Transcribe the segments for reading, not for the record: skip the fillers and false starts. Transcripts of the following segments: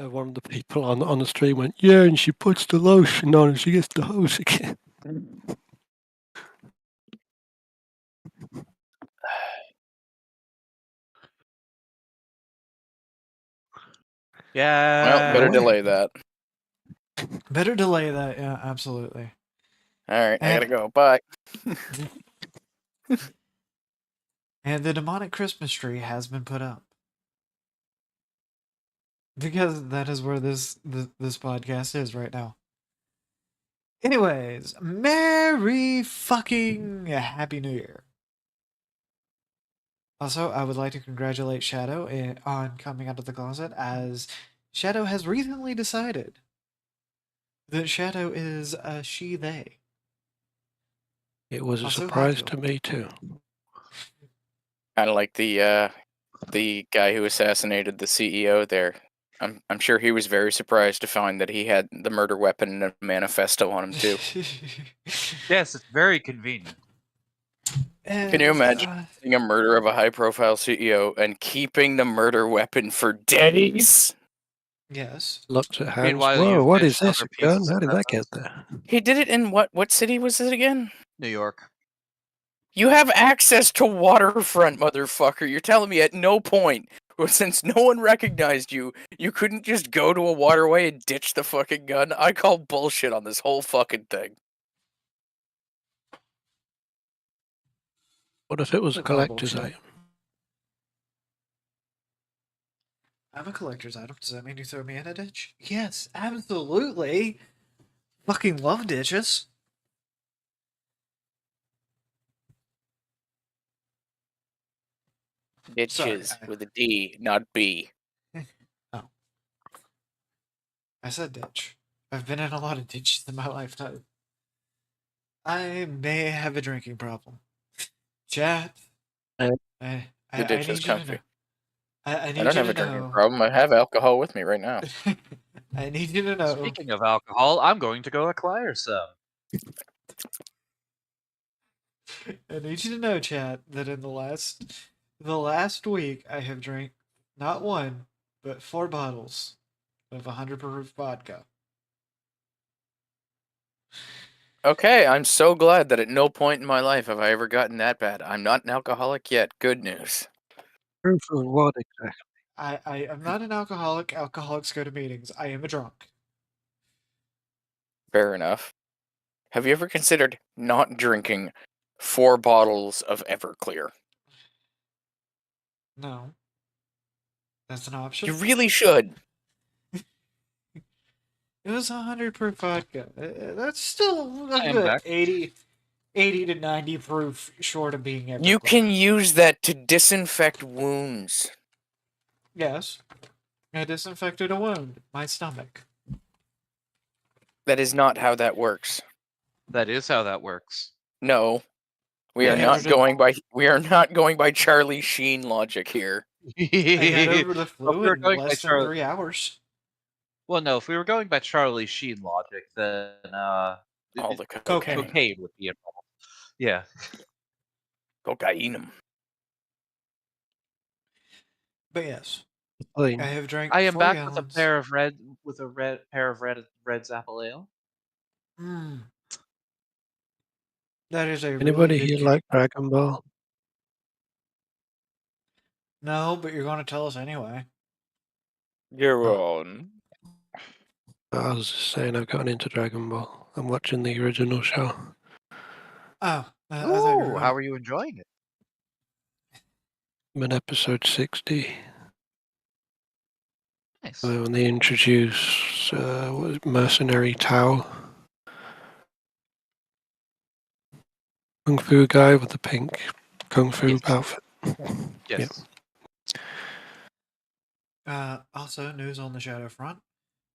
one of the people on the stream went, yeah, and she puts the lotion on and she gets the hose again. Yeah. Well, better delay that. Better delay that, yeah, absolutely. Alright, I gotta go. Bye. And the demonic Christmas tree has been put up. Because that is where this podcast is right now. Anyways, Merry fucking Happy New Year. Also, I would like to congratulate Shadow on coming out of the closet, as Shadow has recently decided that Shadow is a she-they. It was a Also, surprise Hazel. to me too. Kind of like the guy who assassinated the CEO there. I'm sure he was very surprised to find that he had the murder weapon and a manifesto on him too. Yes, it's very convenient. Can you imagine being a murder of a high-profile CEO and keeping the murder weapon for days? Yes. Looked at hands. Meanwhile, Whoa, you've what is missed this other gun? pieces How of did that get evidence. there? He did it in what city was it again? New York. You have access to waterfront, motherfucker. You're telling me at no point, since no one recognized you, you couldn't just go to a waterway and ditch the fucking gun? I call bullshit on this whole fucking thing. What if it was a collector's bullshit. item? I'm a collector's item. Does that mean you throw me in a ditch? Yes, absolutely. Fucking love ditches. Ditches Sorry, with a D, not B. Oh. I said ditch. I've been in a lot of ditches in my lifetime. I may have a drinking problem. Chat. The The ditch is comfy. I need I don't you have to a drinking know. problem. I have alcohol with me right now. I need you to know. Speaking of alcohol, I'm going to go acquire some. I need you to know, chat, that in the last week I have drank not one, but 4 bottles of 100 proof vodka. Okay, I'm so glad that at no point in my life have I ever gotten that bad. I'm not an alcoholic yet. Good news. Proof of what exactly? I am not an alcoholic. Alcoholics go to meetings. I am a drunk. Fair enough. Have you ever considered not drinking 4 bottles of Everclear? No. That's an option. You really should. It was 100 proof vodka. That's still I a am good back. 80 to 90 proof short of being Everclear. You can use that to disinfect wounds. Yes. I disinfected a wound. My stomach. That is not how that works. That is how that works. No. We are Yeah, not it's a- going by Charlie Sheen logic here. I got over the If we flu were in going by less than Charlie- 3 hours. Well, no, if we were going by Charlie Sheen logic, then All the Cocaine. cocaine would be involved. Yeah. Cocaine. But yes, Clean. I have drank. I am 4 back gallons. with a pair of red Apple Ale. Mm. That is a Anybody really good here like Dragon Ball? No, but you're going to tell us anyway. You're on. I was just saying I've gotten into Dragon Ball. I'm watching the original show. Oh, I thought you were Ooh, how are you enjoying it? I'm in episode 60. Nice. When they introduce what is it, Mercenary Tao. Kung Fu guy with the pink Kung Fu Yes. outfit. Yes. Also, news on the Shadow front.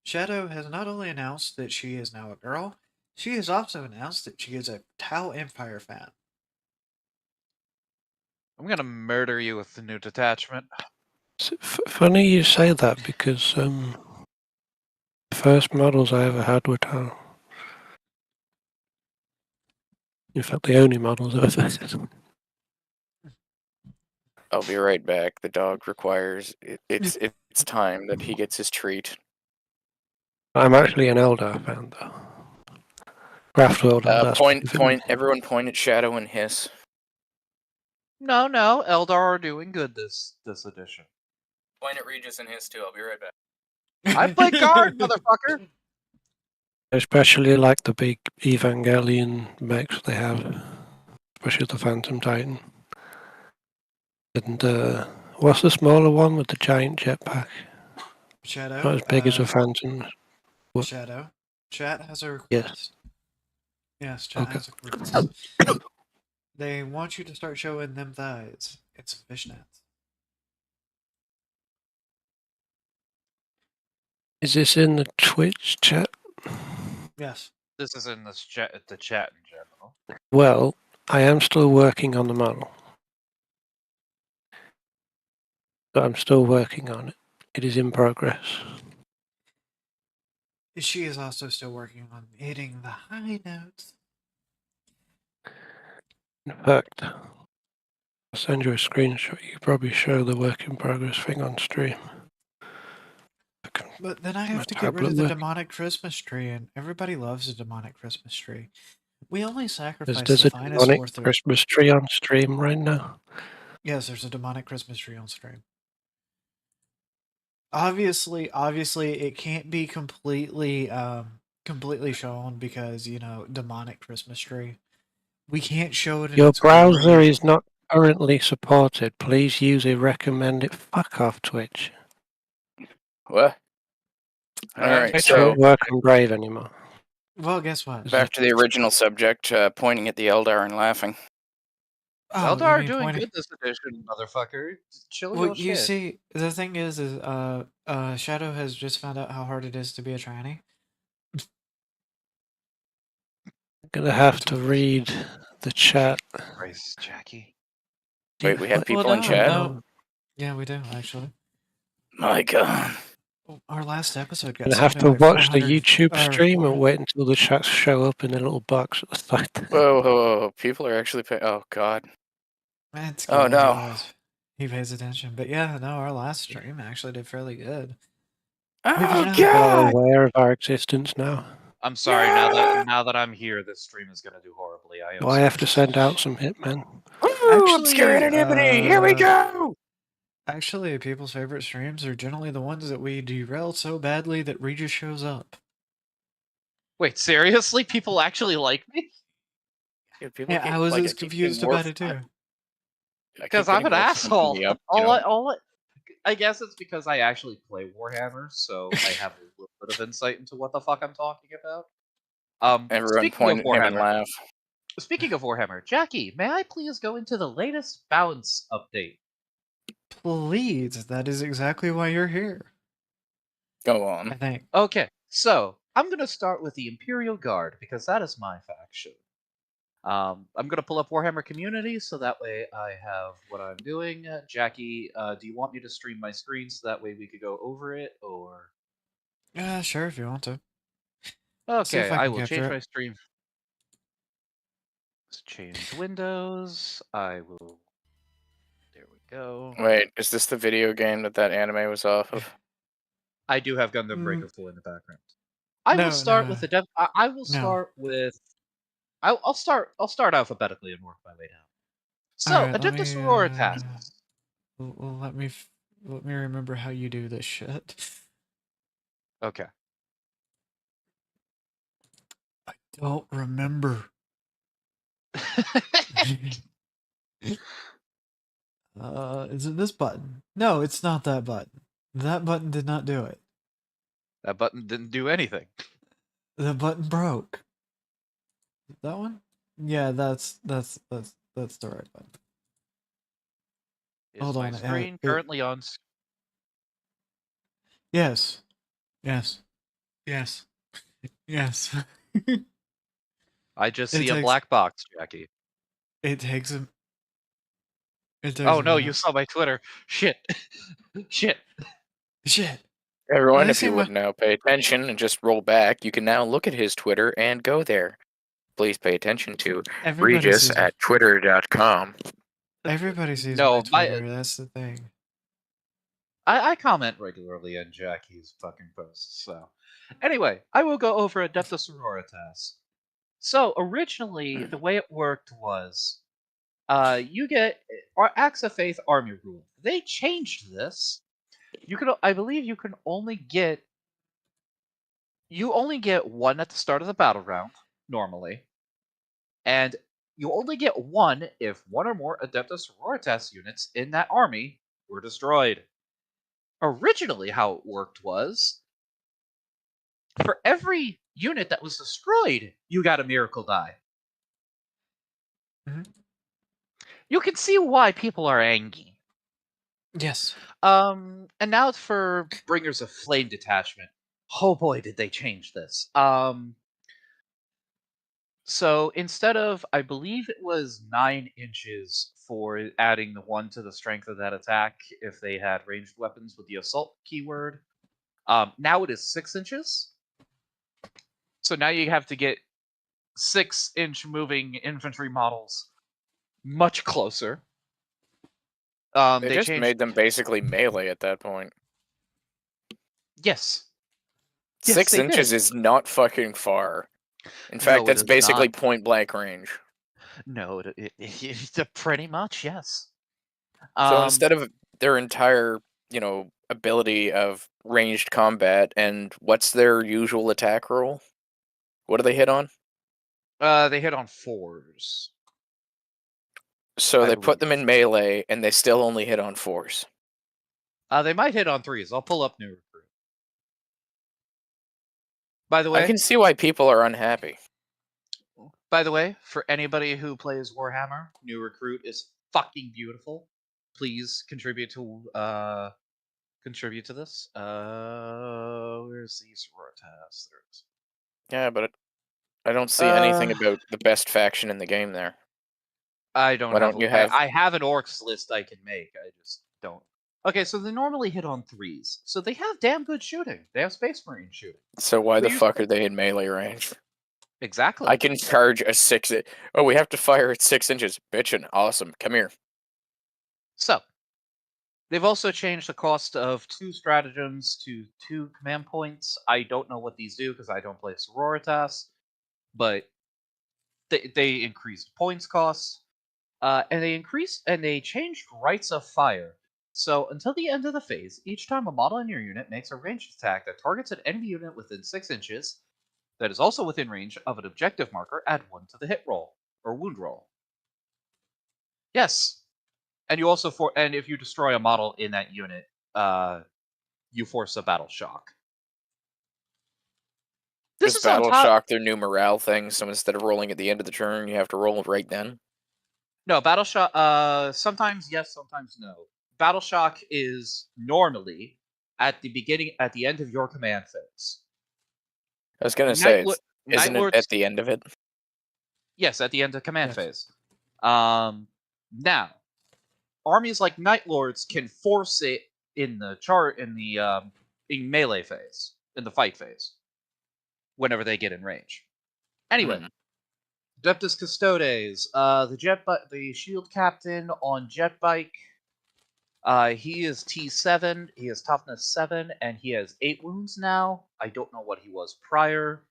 Shadow has not only announced that she is now a girl, she has also announced that she is a Tau Empire fan. I'm gonna murder you with the new detachment. It's funny you say that because the first models I ever had were Tao. In fact, the only models I've ever had. I'll be right back. The dog requires it's time that he gets his treat. I'm actually an Eldar fan, though. Craftworld Eldar. Point. Everyone point at Shadow and hiss. No, Eldar are doing good this edition. Point at Regis and hiss too. I'll be right back. I play guard, motherfucker. Especially like the big Evangelion mechs they have, especially the Phantom Titan. And what's the smaller one with the giant jetpack? Shadow. Not as big as a Phantom. What? Shadow. Chat has a request. Yes. Yes, chat Okay. has a request. They want you to start showing them thighs. It's fishnets. Is this in the Twitch chat? Yes. This is in the chat in general. Well, I am still working on the model. But I'm still working on it. It is in progress. She is also still working on hitting the high notes. In fact, I'll send you a screenshot. You can probably show the work in progress thing on stream. But then I have to get rid of the demonic Christmas tree, and everybody loves a demonic Christmas tree. We only sacrifice There's the a finest demonic Ortho. Christmas tree on stream right now. Yes, there's a demonic Christmas tree on stream. Obviously, it can't be completely shown because, you know, demonic Christmas tree. We can't show it in Your its browser glory. is not currently supported. Please use a recommended. Fuck off, Twitch. What? Alright, Twitch so won't work on Brave anymore. Well, guess what? back to the original subject, pointing at the Eldar and laughing. Oh, Eldar you are mean doing pointing- good this edition, motherfucker. Chill Well, your you shit. see, the thing is Shadow has just found out how hard it is to be a tranny. I'm gonna have to read the chat. Christ, Jackie. Wait, we have What- people Well, in chat? no. Yeah, we do, actually. My god. Our last episode got I'm gonna have to something like watch the 400 YouTube or stream 400. and wait until the chats show up in a little box at the side. Whoa. People are actually paying. Oh god. It's Oh, good. no. He pays attention. But yeah, no, our last stream actually did fairly good. Oh People are god! aware of our existence now. I'm sorry. Now that I'm here, this stream is gonna do horribly. I am. Do I have to send out some hitmen? Ooh, obscure anonymity! Here we go! Actually, people's favorite streams are generally the ones that we derail so badly that Regis shows up. Wait, seriously? People actually like me? Dude, people Yeah, keep- I was like, as keep confused getting more about it too. I keep Because I'm getting an more asshole. me up, you know? I guess it's because I actually play Warhammer, so I have a little bit of insight into what the fuck I'm talking about. Everyone point at him and laugh. Speaking of Warhammer, Jackie, may I please go into the latest balance update? Please, that is exactly why you're here. Go I on. think. Okay, so I'm gonna start with the Imperial Guard because that is my faction. I'm gonna pull up Warhammer Community so that way I have what I'm doing. Jackie, do you want me to stream my screen so that way we could go over it, or? Yeah, sure, if you want to. See Okay, if I I can will capture change it. my stream. Let's change windows. I will. There we go. Wait, is this the video game that anime was off of? I do have Gundam Breaker Full in the background. I will start with the dev. I will start with. I'll start alphabetically and work my way down. So, Alright, Adeptus Sororitas. Well, let me remember how you do this shit. Okay. I don't remember. Is it this button? No, it's not that button. That button did not do it. That button didn't do anything. The button broke. That one? Yeah, that's the right button. Is Hold my on, screen currently on? Yes. Yes. Yes. Yes. I just It see a takes- black box, Jackie. It takes a. It takes Oh a no, minute. you saw my Twitter. Shit. Shit. Shit. Everyone, I if see you my- would now pay attention and just roll back, you can now look at his Twitter and go there. Please pay attention to Everybody Regis sees at twitter.com. Everybody sees No, my Twitter. That's the thing. I comment regularly on Jackie's fucking posts, so. Anyway, I will go over Adeptus Sororitas. So originally, the way it worked was, you get our Acts of Faith army rule. They changed this. I believe, you only get one at the start of the battle round normally, and you only get one if one or more Adeptus Sororitas units in that army were destroyed. Originally, how it worked was, for every unit that was destroyed, you got a miracle die. Mhm. You can see why people are angry. Yes. And now for Bringers of Flame Detachment. Oh boy, did they change this. So instead of, I believe it was 9 inches for adding the 1 to the strength of that attack if they had ranged weapons with the assault keyword, now it is 6 inches. So now you have to get 6-inch moving infantry models much closer. They just made them basically melee at that point. Yes. 6 inches is not fucking far. In fact, No, it that's is basically not. point blank range. No, it's pretty much, yes. So instead of their entire, ability of ranged combat, and what's their usual attack roll? What do they hit on? They hit on 4s. So I they put them believe. in melee, and they still only hit on 4s. They might hit on 3s. I'll pull up new recruit. By the I way, can see why people are unhappy. For anybody who plays Warhammer, new recruit is fucking beautiful. Please contribute to this. Where's the Sororitas? There it is. Yeah, but I don't see anything about the best faction in the game there. I don't Why have. don't you have? I have an orcs list I can make. I just don't. Okay, so they normally hit on 3s, so they have damn good shooting. They have Space Marine shooting. So why the But fuck are they in melee range? Exactly. I can charge a 6. Oh, we have to fire at 6 inches. Bitchin', awesome. Come here. So, they've also changed the cost of 2 stratagems to 2 command points. I don't know what these do because I don't play Sororitas, but they increased points costs, and they changed Rites of Fire. So until the end of the phase, each time a model in your unit makes a ranged attack that targets an enemy unit within 6 inches, that is also within range of an objective marker, add 1 to the hit roll or wound roll. Yes. And you also and if you destroy a model in that unit, you force a battle shock. Does battle shock their new morale thing? So instead of rolling at the end of the turn, you have to roll right then? No, battle shock. Sometimes yes, sometimes no. Battle shock is normally at the end of your command phase. I was gonna say, isn't it at the end of it? Yes, at the end of command phase. Now, armies like Night Lords can force it in the in melee phase, in the fight phase, whenever they get in range. Anyway, Adeptus Custodes, the shield captain on jet bike. He is T7. He has toughness 7, and he has 8 wounds now. I don't know what he was prior.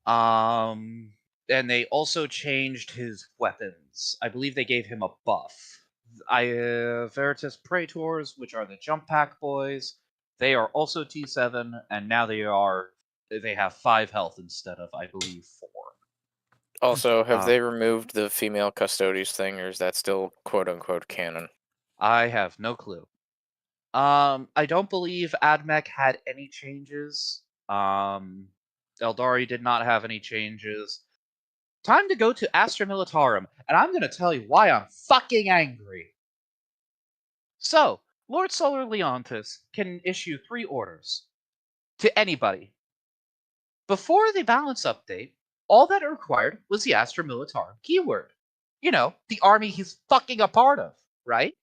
And they also changed his weapons. I believe they gave him a buff. Veritas Praetors, which are the jump pack boys, they are also T7, and now they have 5 health instead of, I believe, 4. Also, have they removed the female Custodes thing, or is that still quote-unquote canon? I have no clue. I don't believe AdMech had any changes. Eldari did not have any changes. Time to go to Astra Militarum, and I'm going to tell you why I'm fucking angry. So, Lord Solar Leontis can issue 3 orders to anybody. Before the balance update, all that it required was the Astra Militarum keyword. You know, the army he's fucking a part of, right?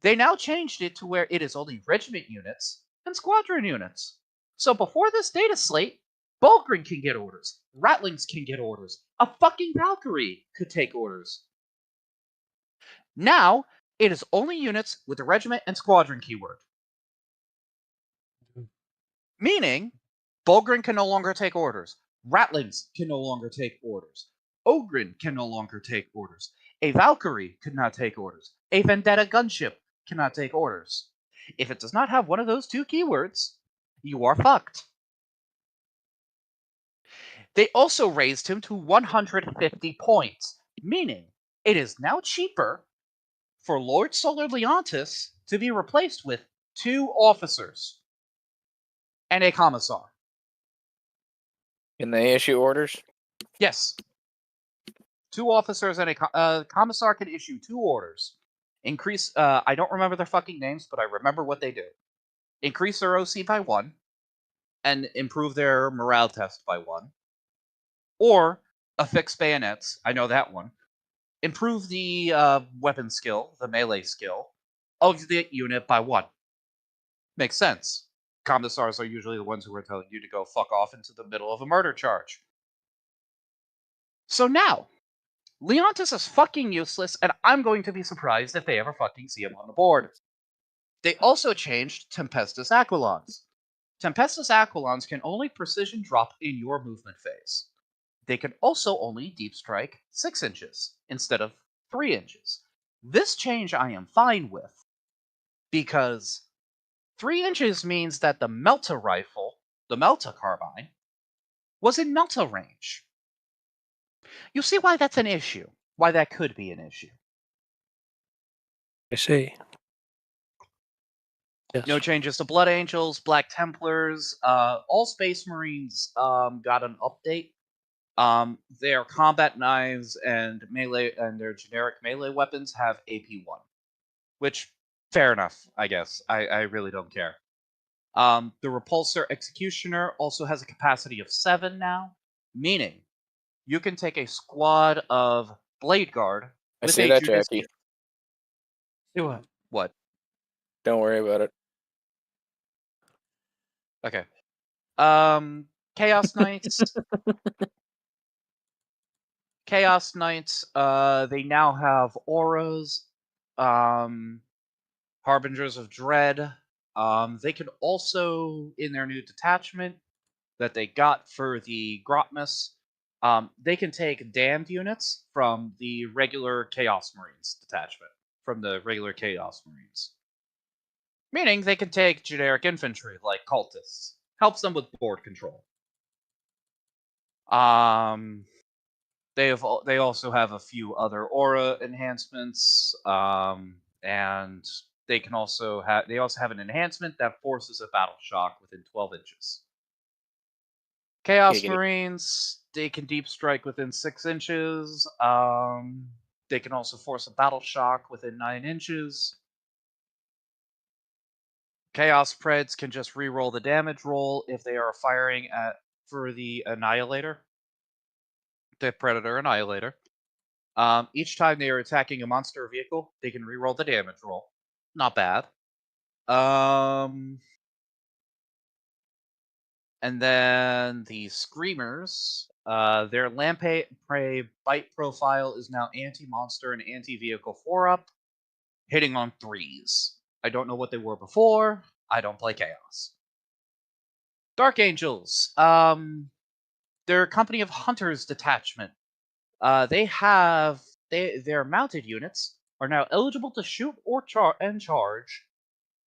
They now changed it to where it is only regiment units and squadron units. So before this data slate, Bulgrin can get orders, Ratlings can get orders, a fucking Valkyrie could take orders. Now, it is only units with the regiment and squadron keyword. Meaning, Bulgrin can no longer take orders. Ratlings can no longer take orders. Ogrin can no longer take orders. A Valkyrie could not take orders. A Vendetta gunship cannot take orders. If it does not have one of those two keywords, you are fucked. They also raised him to 150 points, meaning it is now cheaper for Lord Solar Leontis to be replaced with 2 officers and a commissar. Can they issue orders? Yes. 2 officers and a commissar can issue 2 orders. Increase, I don't remember their fucking names, but I remember what they do. Increase their OC by 1, and improve their morale test by 1. Or affix bayonets, I know that one. Improve the weapon skill, the melee skill, of the unit by 1. Makes sense. Commissars are usually the ones who are telling you to go fuck off into the middle of a murder charge. So now, Leontis is fucking useless, and I'm going to be surprised if they ever fucking see him on the board. They also changed Tempestus Aquilons. Tempestus Aquilons can only precision drop in your movement phase. They can also only deep strike 6 inches instead of 3 inches. This change I am fine with, because 3 inches means that the Melta rifle, the Melta carbine, was in Melta range. You see why that's an issue, why that could be an issue. I see. Yes. No changes to Blood Angels, Black Templars, all Space Marines got an update. Their combat knives and melee and their generic melee weapons have AP1, which fair enough, I guess. I really don't care. The Repulsor Executioner also has a capacity of 7 now, meaning you can take a squad of Blade Guard. I with see a that, Judas- Jackie. Do what? What? Don't worry about it. Okay. Chaos Knights. Chaos Knights, they now have auras, Harbingers of Dread. They can also, in their new detachment that they got for the Grotmus, they can take damned units from the regular Chaos Marines detachment, from the regular Chaos Marines. Meaning they can take generic infantry, like cultists. Helps them with board control. They also have a few other aura enhancements, and they also have an enhancement that forces a battle shock within 12 inches. Chaos Giggity. Marines, they can deep strike within 6 inches. They can also force a battle shock within 9 inches. Chaos Preds can just reroll the damage roll if they are firing for the Annihilator. The Predator Annihilator. Each time they are attacking a monster vehicle, they can reroll the damage roll. Not bad. And then the Screamers, their Lamprey bite profile is now anti-monster and anti-vehicle 4-up, hitting on 3s. I don't know what they were before. I don't play Chaos. Dark Angels, their Company of Hunters detachment. Their mounted units are now eligible to shoot or charge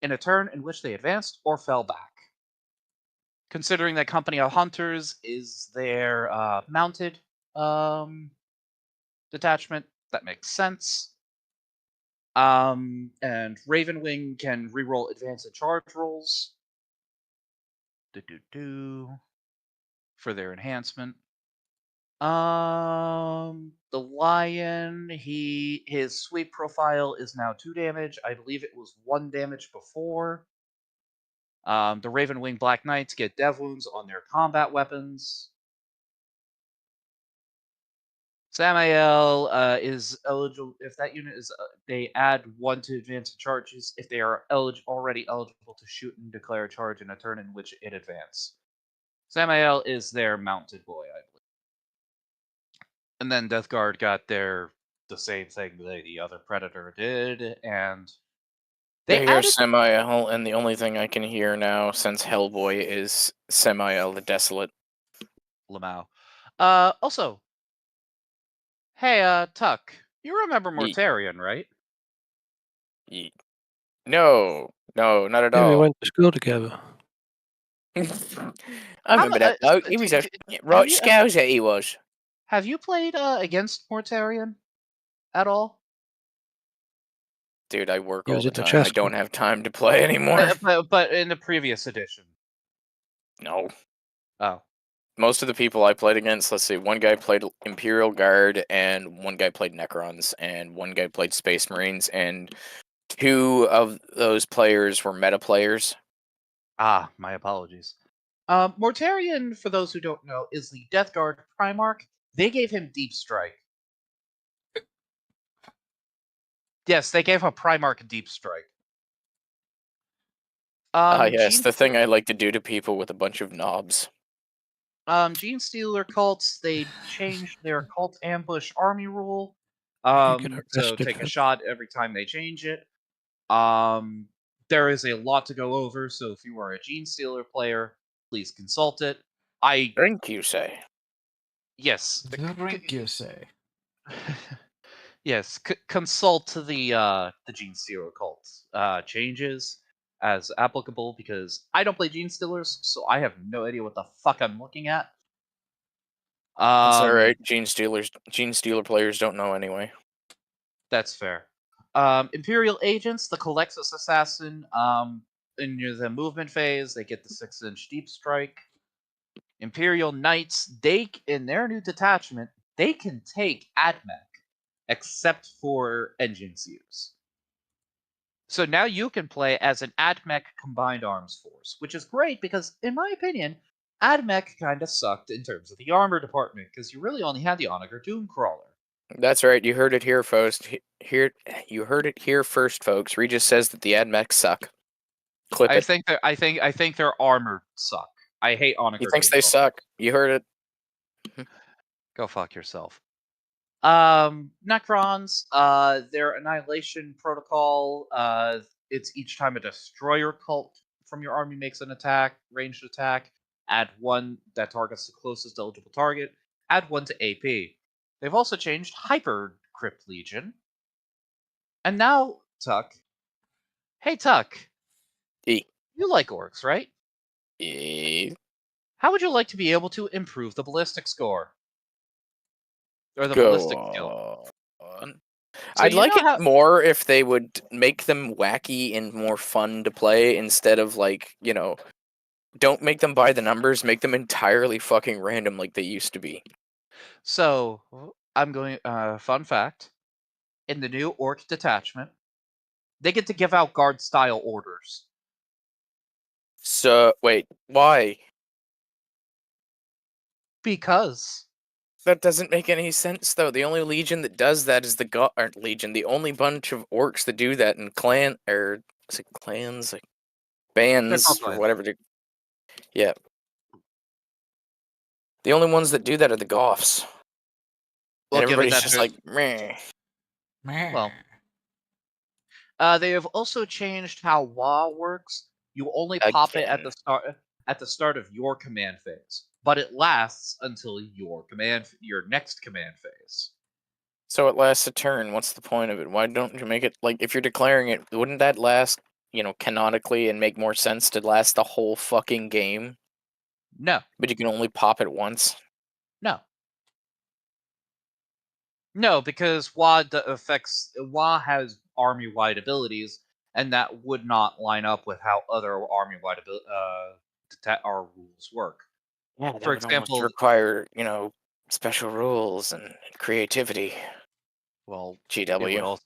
in a turn in which they advanced or fell back. Considering that Company of Hunters is their mounted detachment, that makes sense. And Ravenwing can reroll advance and charge rolls. For their enhancement. The Lion, his sweep profile is now 2 damage. I believe it was 1 damage before. The Ravenwing Black Knights get dev wounds on their combat weapons. Samael is eligible if that unit is. They add 1 to advance charges if they are already eligible to shoot and declare a charge in a turn in which it advances. Samael is their mounted boy, I believe. And then Death Guard got the same thing that the other Predator did, and They hear added Samael, and the only thing I can hear now since Hellboy is Samael the Desolate. Lamau. Also, hey, Tuck, you remember Ye- Mortarion, right? No, not at Yeah, we all. went to school together. I remember that bloke. He was a right scouser, he was. Have you played against Mortarion at all? Dude, I work He all was the in the time. I chess don't club. have time to play anymore. But in the previous edition. No. Oh. Most of the people I played against, let's see, one guy played Imperial Guard, and one guy played Necrons, and one guy played Space Marines, and 2 of those players were meta players. Ah, my apologies. Mortarion, for those who don't know, is the Death Guard Primarch. They gave him Deep Strike. Yes, they gave him Primarch Deep Strike. Yes, the thing I like to do to people with a bunch of knobs. Gene Stealer cults, they changed their cult ambush army rule. get So arrested take a for- shot every time they change it. There is a lot to go over, so if you are a Gene Stealer player, please consult it. Drink, you say? Yes. Drink, you say. Yes, consult the Gene Stealer cult changes as applicable, because I don't play Gene Stealers, so I have no idea what the fuck I'm looking at. That's alright. Gene Stealer players don't know anyway. That's fair. Imperial agents, the Colexus assassin, in the movement phase, they get the 6-inch deep strike. Imperial knights, in their new detachment, they can take AdMech, except for engines use. So now you can play as an AdMech combined arms force, which is great because, in my opinion, AdMech kind of sucked in terms of the armor department, because you really only had the Onager Doomcrawler. That's right. You heard it here first. You heard it here first, folks. Regis says that the AdMechs suck. Clip it. I think their armor suck. I hate Onager. He thinks they suck. You heard it. Go fuck yourself. Necrons, their annihilation protocol, it's each time a destroyer cult from your army makes an attack, ranged attack, add 1 that targets the closest eligible target, add 1 to AP. They've also changed Hyper Crypt Legion. And now, Tuck. Hey, Tuck. E. You like orcs, right? E. How would you like to be able to improve the ballistic score? Or the Go ballistic skill? on. So I'd you like know it how- more if they would make them wacky and more fun to play instead of, like, you know, don't make them by the numbers, make them entirely fucking random like they used to be. So, I'm going, fun fact. In the new orc detachment, they get to give out guard style orders. So, wait, why? Because. That doesn't make any sense, though. The only legion that does that is Legion. The only bunch of orcs that do that in is it clans? Like, bands, called or clans. whatever. Yeah. The only ones that do that are the Goths. Well, And given everybody's that just there's- like, meh. Well, they have also changed how WA works. You only pop it at the start of your command phase, but it lasts until your next command phase. So it lasts a turn. What's the point of it? Why don't you make it, like, if you're declaring it, wouldn't that last, you know, canonically and make more sense to last the whole fucking game? No. But you can only pop it once? No. No, because WA has army-wide abilities, and that would not line up with how other army-wide our rules work. Yeah, that For would almost example, require, you know, special rules and creativity. well, GW.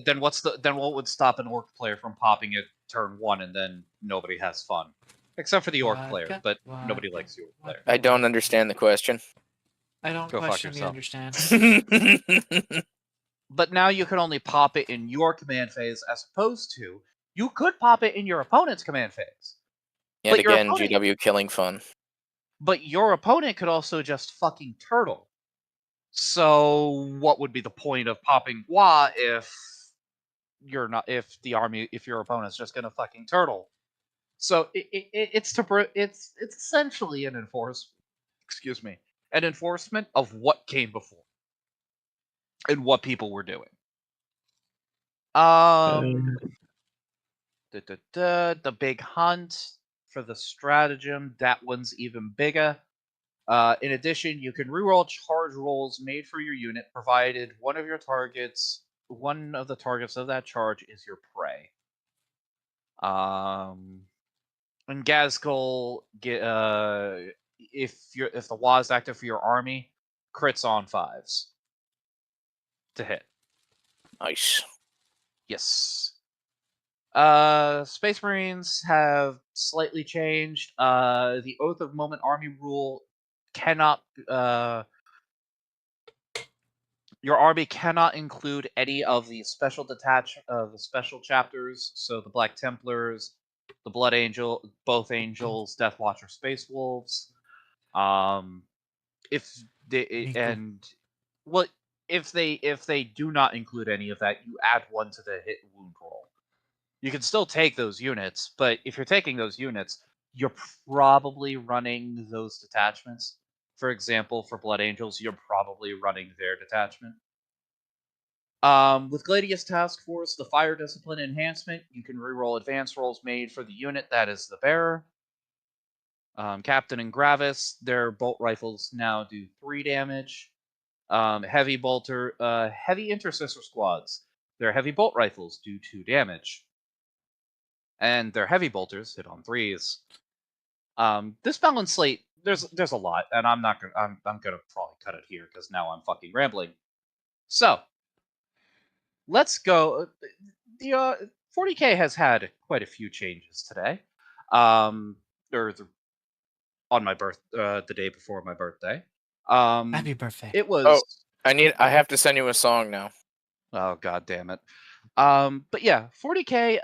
then what would stop an orc player from popping it turn 1 and then nobody has fun? Except for the orc player, but nobody likes the orc player. I don't understand the question. I don't Go fuck question the yourself. understand. But now you can only pop it in your command phase, as opposed to you could pop it in your opponent's command phase. Yet But your again, opponent- GW killing fun. But your opponent could also just fucking turtle. So what would be the point of popping WA if you're not if your opponent's just gonna fucking turtle. So it's essentially an enforcement of what came before and what people were doing. The big hunt for the stratagem, that one's even bigger. In addition, you can reroll charge rolls made for your unit, provided one of the targets of that charge is your prey. And Gazgul, if the law is active for your army, crits on 5s to hit. Nice. Yes. Space Marines have slightly changed. The Oath of Moment Army rule cannot. Your army cannot include any of the special the special chapters. So the Black Templars, the Blood Angel, both Angels, Death Watcher, Space Wolves. If they do not include any of that, you add 1 to the hit wound roll. You can still take those units, but if you're taking those units, you're probably running those detachments. For example, for Blood Angels, you're probably running their detachment. With Gladius Task Force, the Fire Discipline Enhancement, you can reroll advance rolls made for the unit that is the bearer. Captain and Gravis, their bolt rifles now do 3 damage. Heavy Intercessor Squads, their heavy bolt rifles do 2 damage. And their heavy bolters hit on 3s. This balance slate, there's a lot, and I'm gonna probably cut it here because now I'm fucking rambling. So let's go. The 40K has had quite a few changes today. On my the day before my birthday. Happy birthday. It was. I have to send you a song now. Oh, god damn it. But yeah, 40K,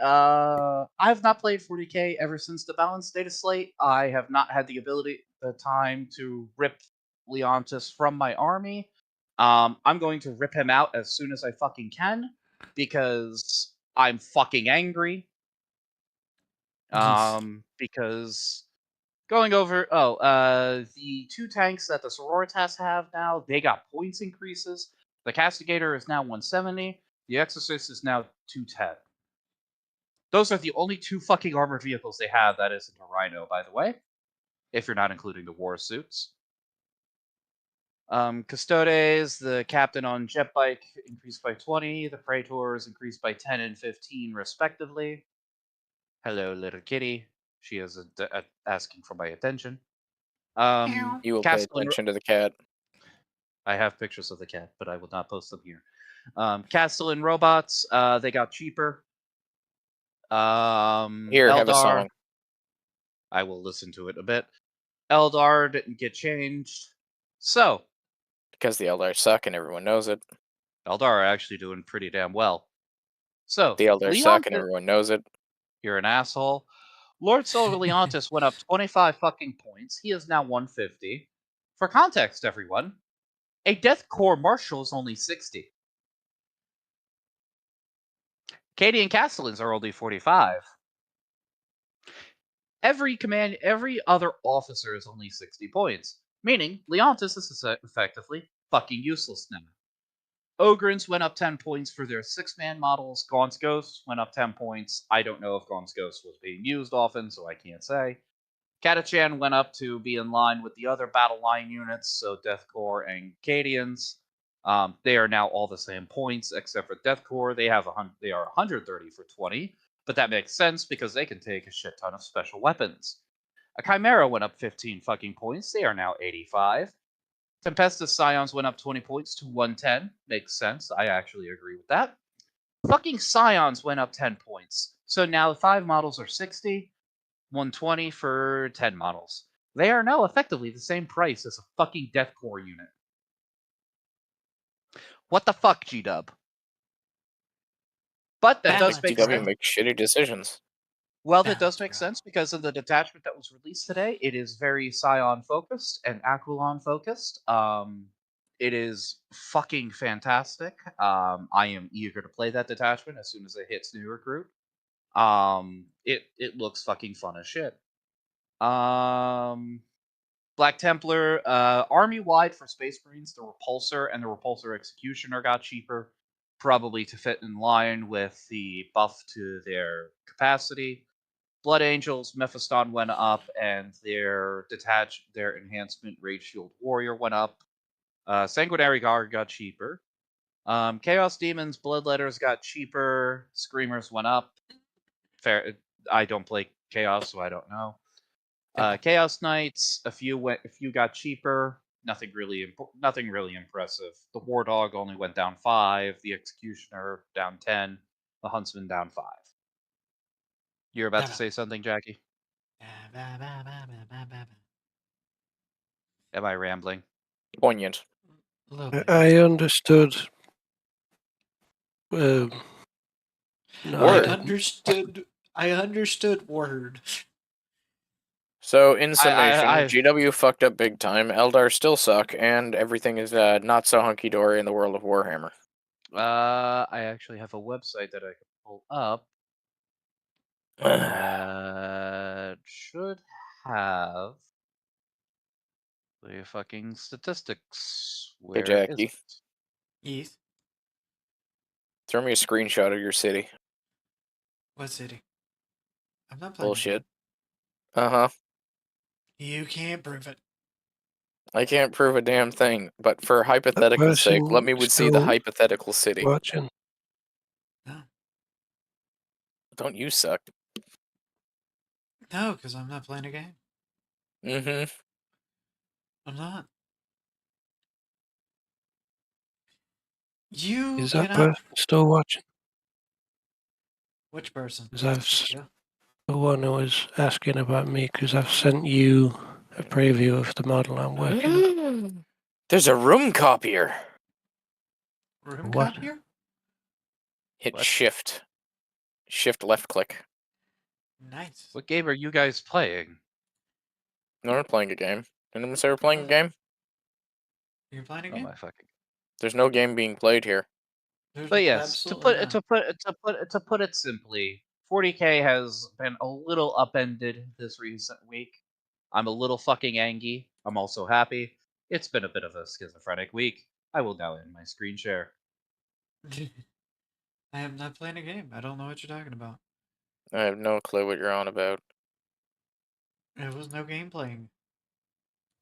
I've not played 40K ever since the balanced data slate. I have not had the time to rip Leontis from my army. I'm going to rip him out as soon as I fucking can, because I'm fucking angry. Because going over, the 2 tanks that the Sororitas have now, they got points increases. The Castigator is now 170. The Exorcist is now 210. Those are the only 2 fucking armored vehicles they have that isn't a Rhino, by the way. If you're not including the war suits. Custodes, the Captain on Jet Bike, increased by 20. The Praetors increased by 10 and 15, respectively. Hello, little kitty. She is asking for my attention. You will pay attention to the cat. I have pictures of the cat, but I will not post them here. Castellan robots, they got cheaper. Here, Eldar, have a song. I will listen to it a bit. Eldar didn't get changed. So. Because the Eldar suck and everyone knows it. Eldar are actually doing pretty damn well. So. The Eldar suck and everyone knows it. You're an asshole. Lord Silver Leontis went up 25 fucking points. He is now 150. For context, everyone, a Death Corps Marshal is only 60. Cadian Castellans are only 45. Every other officer is only 60 points, meaning Leontis is effectively fucking useless now. Ogrins went up 10 points for their 6-man models. Gaunt's Ghost went up 10 points. I don't know if Gaunt's Ghost was being used often, so I can't say. Catachan went up to be in line with the other battle line units, so Death Corps and Cadians. They are now all the same points, except for Death Corps. They are 130 for 20, but that makes sense because they can take a shit ton of special weapons. A Chimera went up 15 fucking points. They are now 85. Tempestus Scions went up 20 points to 110. Makes sense. I actually agree with that. Fucking Scions went up 10 points. So now the 5 models are 60, 120 for 10 models. They are now effectively the same price as a fucking Death Corps unit. What the fuck, G-Dub? But that does make sense. GW makes shitty decisions. Well, that does make sense because of the detachment that was released today. It is very Scion focused and Aquilon focused. It is fucking fantastic. I am eager to play that detachment as soon as it hits new recruit. It looks fucking fun as shit. Black Templar, army wide for Space Marines, the Repulsor and the Repulsor Executioner got cheaper, probably to fit in line with the buff to their capacity. Blood Angels, Mephiston went up, and their enhancement Rage Shield Warrior went up. Sanguinary Guard got cheaper. Chaos Demons, Bloodletters got cheaper. Screamers went up. Fair. I don't play Chaos, so I don't know. Chaos Knights, a few got cheaper. Nothing really impressive. The War Dog only went down 5. The Executioner down 10. The Huntsman down 5. You're about to say something, Jackie? Am I rambling? Poignant. I understood. Word. I understood word. So, in summation, I- GW fucked up big time, Eldar still suck, and everything is not so hunky-dory in the world of Warhammer. I actually have a website that I can pull up that should have the fucking statistics. Hey, Where is Jackie. it? Yes. Throw me a screenshot of your city. What city? I'm not playing. Bullshit. Uh-huh. You can't prove it. I can't prove a damn thing, but for hypothetical sake, person let me would see the still hypothetical city. watching. No, Don't you suck? no, because I'm not playing a game. Mm-hmm. I'm not. You Is that cannot. person still watching? Which person? Because I've Yeah. the one who was asking about me, because I've sent you a preview of the model I'm working on. There's a room copier. Room What? copier? Hit What? shift. Shift left click. Nice. What game are you guys playing? No, we're playing a game. Didn't I say we're playing a game? You're playing a Oh game? my fucking! There's no game being played here. There's But yes, absolutely not. to put it simply, 40K has been a little upended this recent week. I'm a little fucking angry. I'm also happy. It's been a bit of a schizophrenic week. I will now end my screen share. I am not playing a game. I don't know what you're talking about. I have no clue what you're on about. There was no game playing.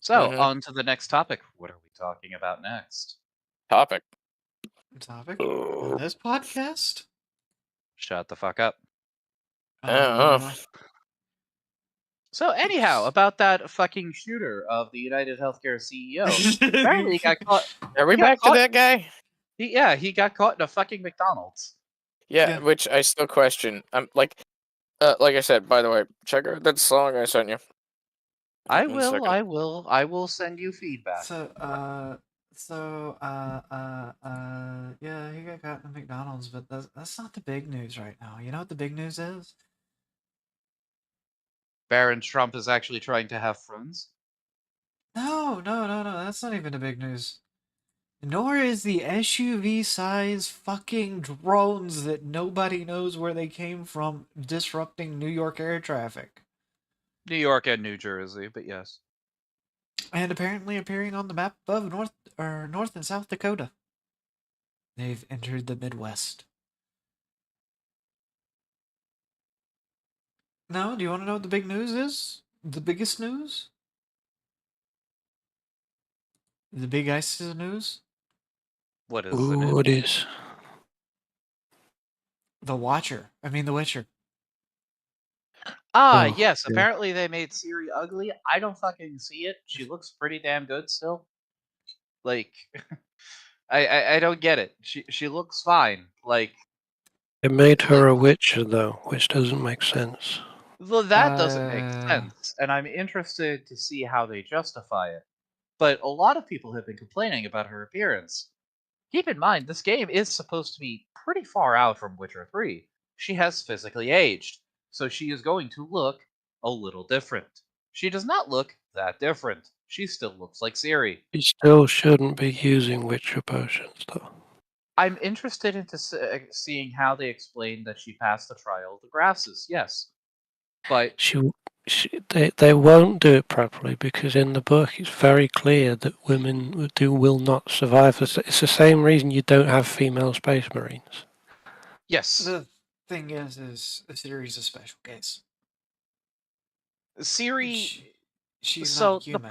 So, Mhm. on to the next topic. What are we talking about next? Topic. Topic on this podcast? Shut the fuck up. So, anyhow, about that fucking shooter of the United Healthcare CEO. Apparently, he got caught. Are we He got back to caught- that guy? He got caught in a fucking McDonald's. Yeah, Yeah. which I still question. Like I said, by the way, check out that song I sent you. I One will, second. I will send you feedback. Yeah, he got caught in McDonald's, but that's not the big news right now. You know what the big news is? Baron Trump is actually trying to have friends. No, that's not even the big news. Nor is the SUV-sized fucking drones that nobody knows where they came from disrupting New York air traffic. New York and New Jersey, but yes. And apparently appearing on the map of North and South Dakota. They've entered the Midwest. Now, do you want to know what the big news is? The biggest news? The big ice news? What is the Ooh, news? it is. The Watcher. I mean, The Witcher. Ah, Oh, yes. yeah. Apparently they made Siri ugly. I don't fucking see it. She looks pretty damn good still. Like, I don't get it. She looks fine. Like, It made her a witcher, though, which doesn't make sense. well, that doesn't make Uh, sense, and I'm interested to see how they justify it. But a lot of people have been complaining about her appearance. Keep in mind, this game is supposed to be pretty far out from Witcher 3. She has physically aged, so she is going to look a little different. She does not look that different. She still looks like Ciri. You still shouldn't be using Witcher potions, though. I'm interested into seeing how they explain that she passed the trial of the grasses. Yes, but They won't do it properly because in the book it's very clear that women will not survive. It's the same reason you don't have female space marines. yes, The thing is the series a special case. Ciri. She's So not human.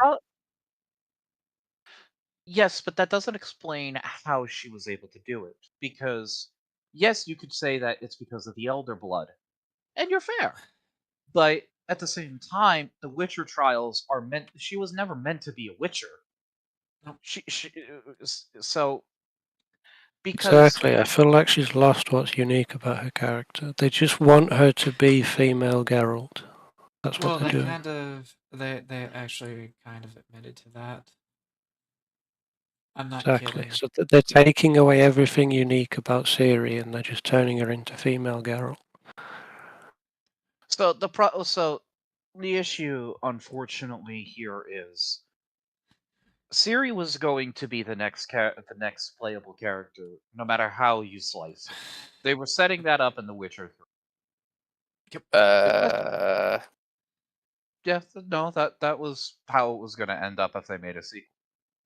Yes, but that doesn't explain how she was able to do it. Because yes, you could say that it's because of the elder blood, and you're fair. But at the same time, the Witcher trials are meant. She was never meant to be a Witcher. Nope. So because Exactly. I feel like she's lost what's unique about her character. They just want her to be female Geralt. That's what Well, they're doing. they actually kind of admitted to that. I'm not Exactly. kidding. So they're taking away everything unique about Ciri and they're just turning her into female Geralt. So the issue, unfortunately, here is Ciri was going to be the next playable character, no matter how you slice it. They were setting that up in The Witcher 3. Yeah, no, that was how it was going to end up if they made a sequel.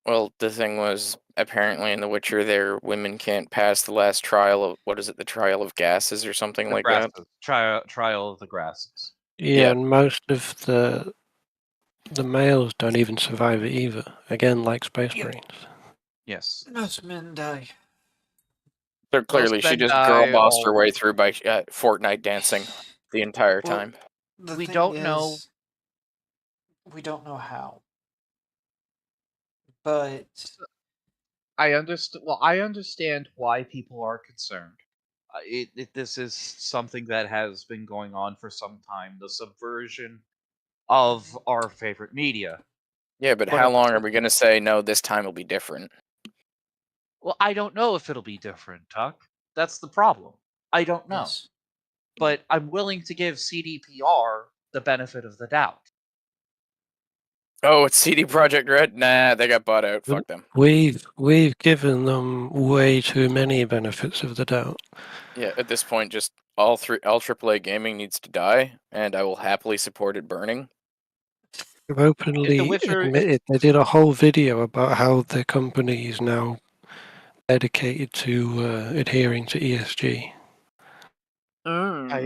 Well, the thing was, apparently in The Witcher, their women can't pass the last trial of, what is it, the trial of gases or something like that? Trial of the Grasses. Yeah, and most of the males don't even survive it either. Again, like Space Marines. Yes. Most men die. So clearly, she men just die girl bossed her all- way through by Fortnite dancing the entire Well, time. The We thing don't is, know. We don't know how. But I understand. Well, I understand why people are concerned. This is something that has been going on for some time. The subversion of our favorite media. Yeah, but But how at the long are same- we going to say, no, this time will be different? Well, I don't know if it'll be different, Tuck. That's the problem. I don't know. yes, But I'm willing to give CDPR the benefit of the doubt. Oh, it's CD Projekt Red? Nah, they got bought out. Fuck them. We've given them way too many benefits of the doubt. Yeah, at this point, just all AAA gaming needs to die, and I will happily support it burning. They've openly Witcher- admitted they did a whole video about how the company is now dedicated to adhering to ESG. I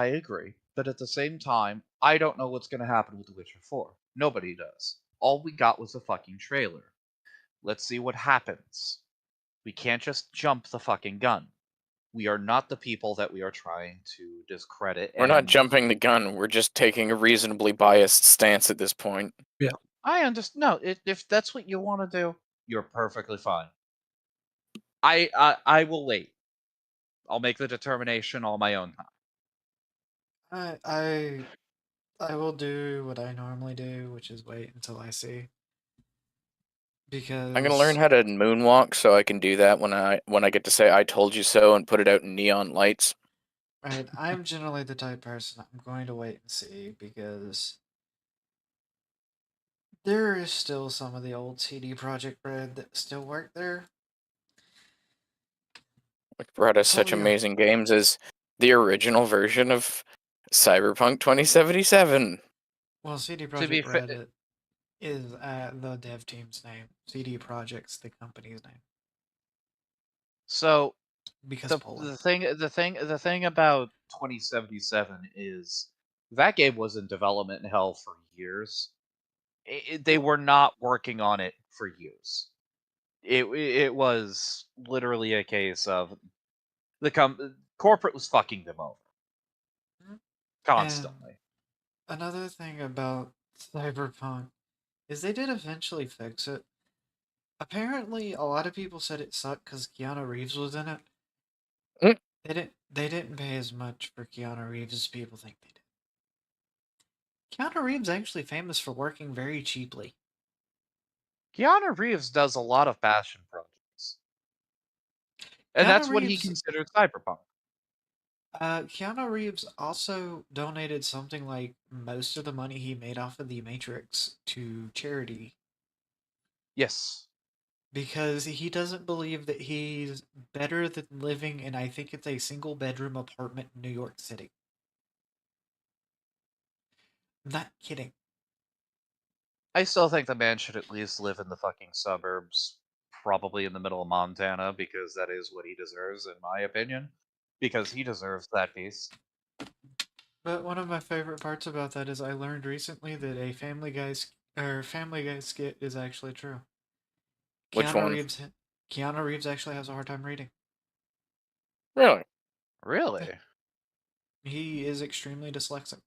agree. But at the same time, I don't know what's going to happen with The Witcher 4. Nobody does. All we got was a fucking trailer. Let's see what happens. We can't just jump the fucking gun. We are not the people that we are trying to discredit. We're not jumping the gun. We're just taking a reasonably biased stance at this point. I understand. No, if that's what you want to do, you're perfectly fine. I will wait. I'll make the determination on my own time. I will do what I normally do, which is wait until I see. Because I'm gonna learn how to moonwalk so I can do that when I get to say "I told you so" and put it out in neon lights. Right, I'm generally the type person I'm going to wait and see because there is still some of the old CD Projekt Red that still work there. Which brought us such Totally. amazing games as the original version of Cyberpunk 2077. Well, CD To be Projekt fa- Red is the dev team's name. CD Projekt's the company's name. So Because the Poland. thing about 2077 is that game was in development hell for years. They were not working on it for years. It was literally a case of the corporate was fucking them over constantly. Another thing about Cyberpunk is they did eventually fix it. Apparently, a lot of people said it sucked because Keanu Reeves was in it. Mm. They didn't pay as much for Keanu Reeves as people think they did. Keanu Reeves actually famous for working very cheaply. Keanu Reeves does a lot of passion projects, and Keanu that's what he Reeves- considers cyberpunk. Keanu Reeves also donated something like most of the money he made off of The Matrix to charity Yes. because he doesn't believe that he's better than living in, I think it's a single bedroom apartment in New York City. Not kidding. I still think the man should at least live in the fucking suburbs, probably in the middle of Montana, because that is what he deserves, in my opinion. Because he deserves that piece. But one of my favorite parts about that is I learned recently that a Family Guy skit is actually true. Which Keanu one? Reeves Keanu Reeves actually has a hard time reading. Really? Really? He is extremely dyslexic.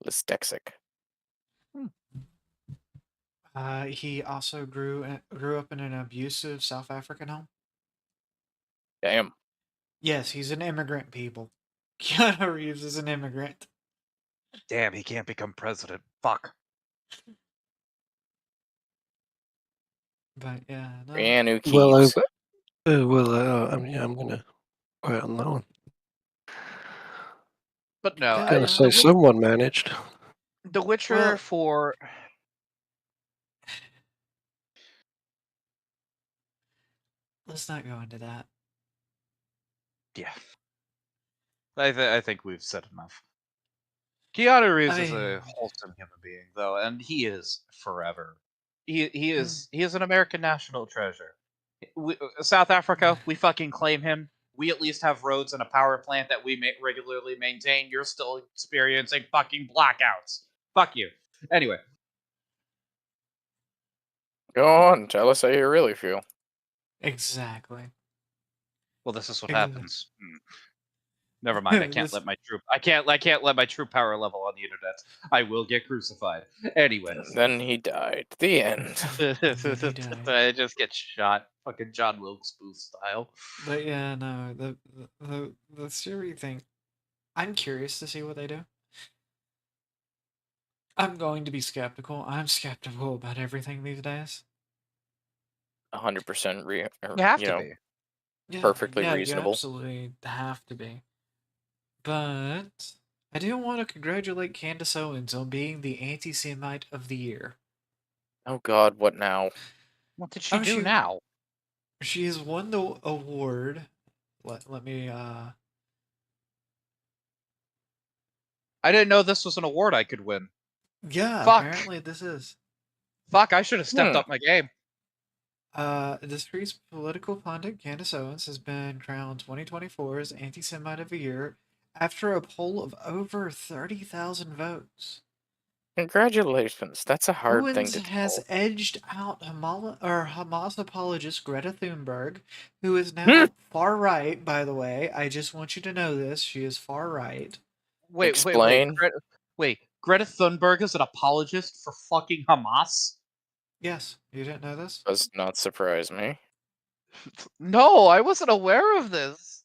Dyslexic. He also grew up in an abusive South African home. Damn. Yes, he's an immigrant, people. Keanu Reeves is an immigrant. Damn, he can't become president. Fuck. But yeah, no. Keanu Well, Keeves. I mean, I'm gonna quit on that one. But no, Yeah, Gonna no. say someone managed. The Witcher Well- for... Let's not go into that. Yeah. I think we've said enough. Keanu Reeves is I- a wholesome human being, though, and he is forever. He is an American national treasure. South Africa, we fucking claim him. We at least have roads and a power plant that we regularly maintain. You're still experiencing fucking blackouts. Fuck you. Anyway, Go on, tell us how you really feel. Exactly. well, this is what Exactly. happens. Never mind. I can't let my true power level on the internet. I will get crucified. Anyways, Then he died. The end. he died. I just get shot, fucking John Wilkes Booth style. But yeah, no, the Siri thing. I'm curious to see what they do. I'm going to be skeptical. I'm skeptical about everything these days. 100% You have to be. Yeah, Perfectly yeah, reasonable. You absolutely have to be. But I do want to congratulate Candace Owens on being the anti-Semite of the year. Oh God, what now? What did she do she- now? She has won the award. Let me I didn't know this was an award I could win. yeah, Fuck. apparently this is. Fuck, I should have stepped up my game. The street's political pundit Candace Owens has been crowned 2024's Anti-Semite of the Year after a poll of over 30,000 votes. Congratulations. That's a hard thing Owens to has tell. edged out Hamas apologist Greta Thunberg, who is now Hmm. far right, by the way. I just want you to know this. She is far right. Wait. Explain. Greta Thunberg is an apologist for fucking Hamas? Yes, you didn't know this? Does not surprise me. No, I wasn't aware of this.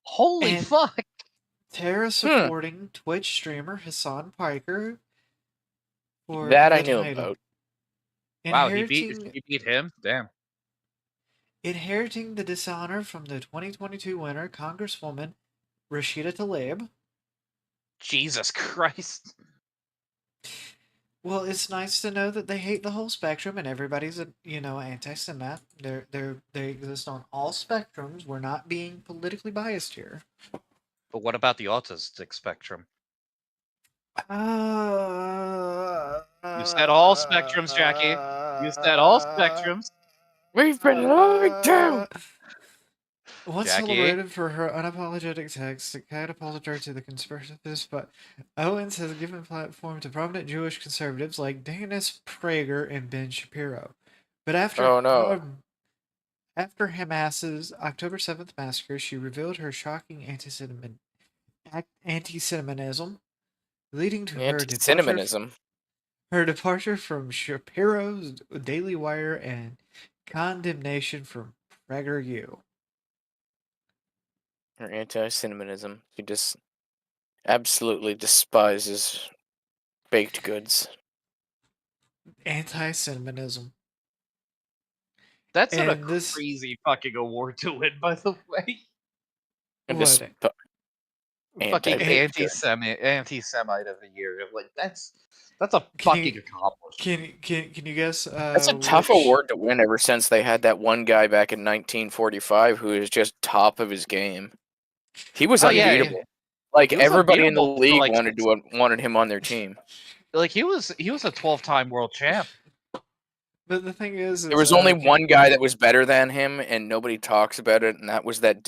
Holy And- fuck. Tara supporting Twitch streamer Hassan Piker for That I the knew title. about. Wow, he Inheriting, beat him? Damn. inheriting the dishonor from the 2022 winner, Congresswoman Rashida Tlaib. Jesus Christ. Well, it's nice to know that they hate the whole spectrum and everybody's anti-Semite. They exist on all spectrums. We're not being politically biased here. But what about the autistic spectrum? You said all spectrums, Jackie. You said all spectrums. We've been lied to! Once Jackie? celebrated for her unapologetic text that catapulted her to the conspiracists, but Owens has given platform to prominent Jewish conservatives like Dennis Prager and Ben Shapiro. But after Oh, no. after Hamas's October 7th massacre, she revealed her shocking anti-Semitism, leading to Anti-cinemanism. her departure from Shapiro's Daily Wire and condemnation from Prager U. Or anti-cinemanism. She just absolutely despises baked goods. Anti-Semitism. That's a And this- crazy fucking award to win, by the way. And What? just Fucking anti-good. anti-Semite of the year. Like that's a Can fucking you- accomplishment. Can you guess? That's a tough which- award to win ever since they had that one guy back in 1945 who was just top of his game. He was Oh, yeah, unbeatable. Like He was everybody in the unbeatable for, league like, wanted him on their team. Like he was a 12-time world champ. But the thing is, There was only one guy that was better than him, and nobody talks about it, and that was that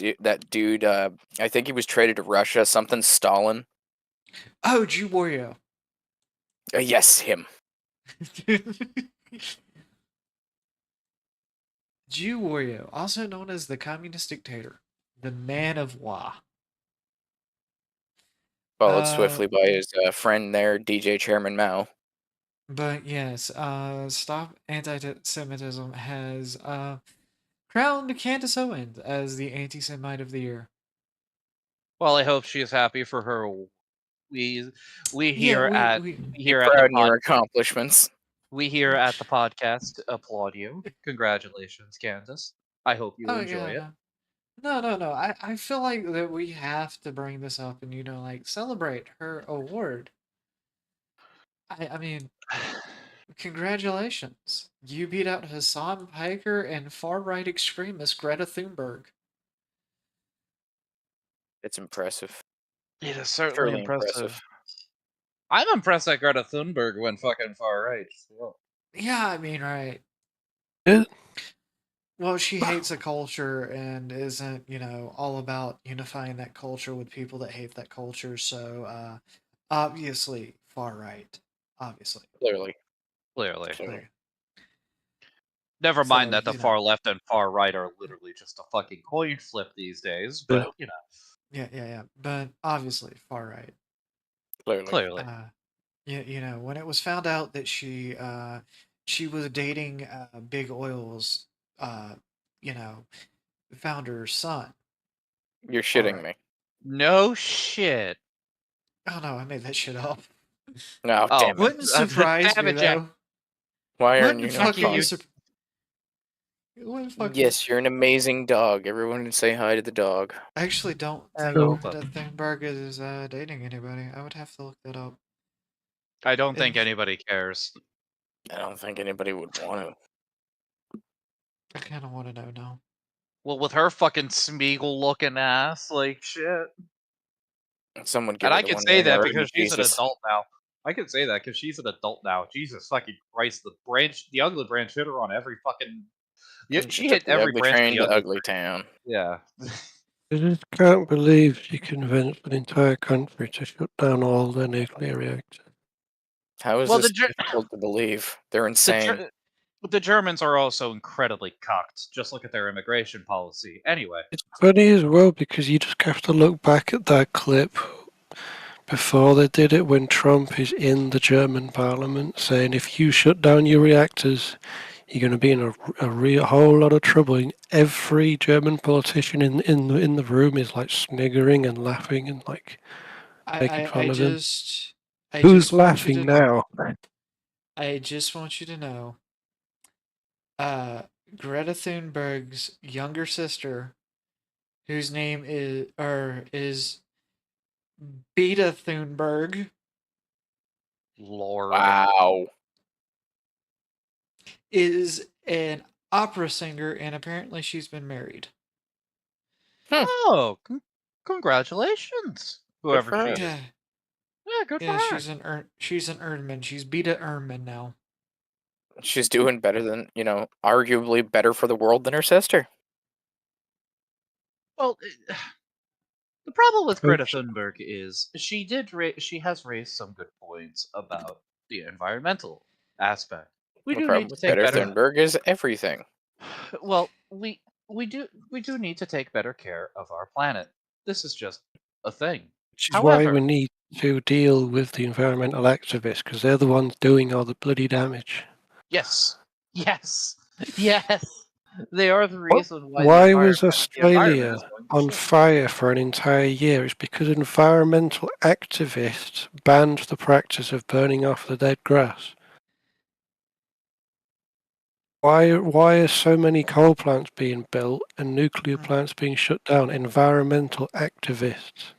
dude. I think he was traded to Russia. Something Stalin. Oh, Jew Wario. Yes, him. Jew Wario, also known as the communist dictator, the Man of Wa. Followed swiftly by his friend there, DJ Chairman Mao. But yes, Stop Anti-Semitism has crowned Candace Owens as the anti-Semite of the year. Well, I hope she is happy for her. We here Yeah, at we here Proud at in your accomplishments. we here at the podcast applaud you. Congratulations, Candace. I hope you enjoy it. No. I feel like that we have to bring this up and like celebrate her award. I mean, congratulations. You beat out Hassan Piker and far-right extremist Greta Thunberg. It's impressive. It is certainly Truly impressive. I'm impressed that Greta Thunberg went fucking far right. So. Yeah, I mean, right. Yeah. Well, she hates a culture and isn't, all about unifying that culture with people that hate that culture. So, obviously, far right. Obviously. Clearly. Clear. Never mind So, that the far left and far right are literally just a fucking coin flip these days, but Yeah. But obviously, far right. Clearly. When it was found out that she was dating Big Oil's, founder's son. You're shitting me. No shit. Oh no, I made that shit up. No, damn it. Wouldn't surprise Damn me it, Jack. though. Why aren't you Wouldn't not fucking talking? Yes, you're an amazing dog. Everyone say hi to the dog. I actually don't think Hello, that Thunberg is dating anybody. I would have to look that up. I don't think anybody cares. I don't think anybody would want to. I kind of want to know now. Well, with her fucking Smeagol looking ass, like shit. Someone give And her I the can one say name that already, because she's an Jesus. adult now. I can say that because she's an adult now. Jesus fucking Christ, the ugly branch hit her on every fucking. Yeah, she hit The every ugly branch of train the to ugly. ugly town. Yeah. I just can't believe she convinced an entire country to shut down all their nuclear reactors. How is Well, this difficult to believe? They're insane. The Germans are also incredibly cocked. Just look at their immigration policy. Anyway. It's funny as well because you just have to look back at that clip before they did it when Trump is in the German parliament saying if you shut down your reactors, you're going to be in a whole lot of trouble. And every German politician in the room is like sniggering and laughing and like making fun of him. Who's laughing now? I just want you to know. Greta Thunberg's younger sister, whose name is Beta Thunberg. Lord. Wow. Is an opera singer, and apparently she's been married. Oh, congratulations, whoever she is. Yeah, Good for her. She's an Erdman. She's Beta Erdman now. She's doing better than, arguably better for the world than her sister. Well, the problem with Greta Thunberg is she has raised some good points about the environmental aspect. We The do problem need to with take Greta better. Thunberg is everything. Well, we do need to take better care of our planet. This is just a thing. Which is why we need to deal with the environmental activists because they're the ones doing all the bloody damage. Yes. They are the reason why. Why was Australia on fire for an entire year? It's because environmental activists banned the practice of burning off the dead grass. Why are so many coal plants being built and nuclear plants being shut down? Environmental activists.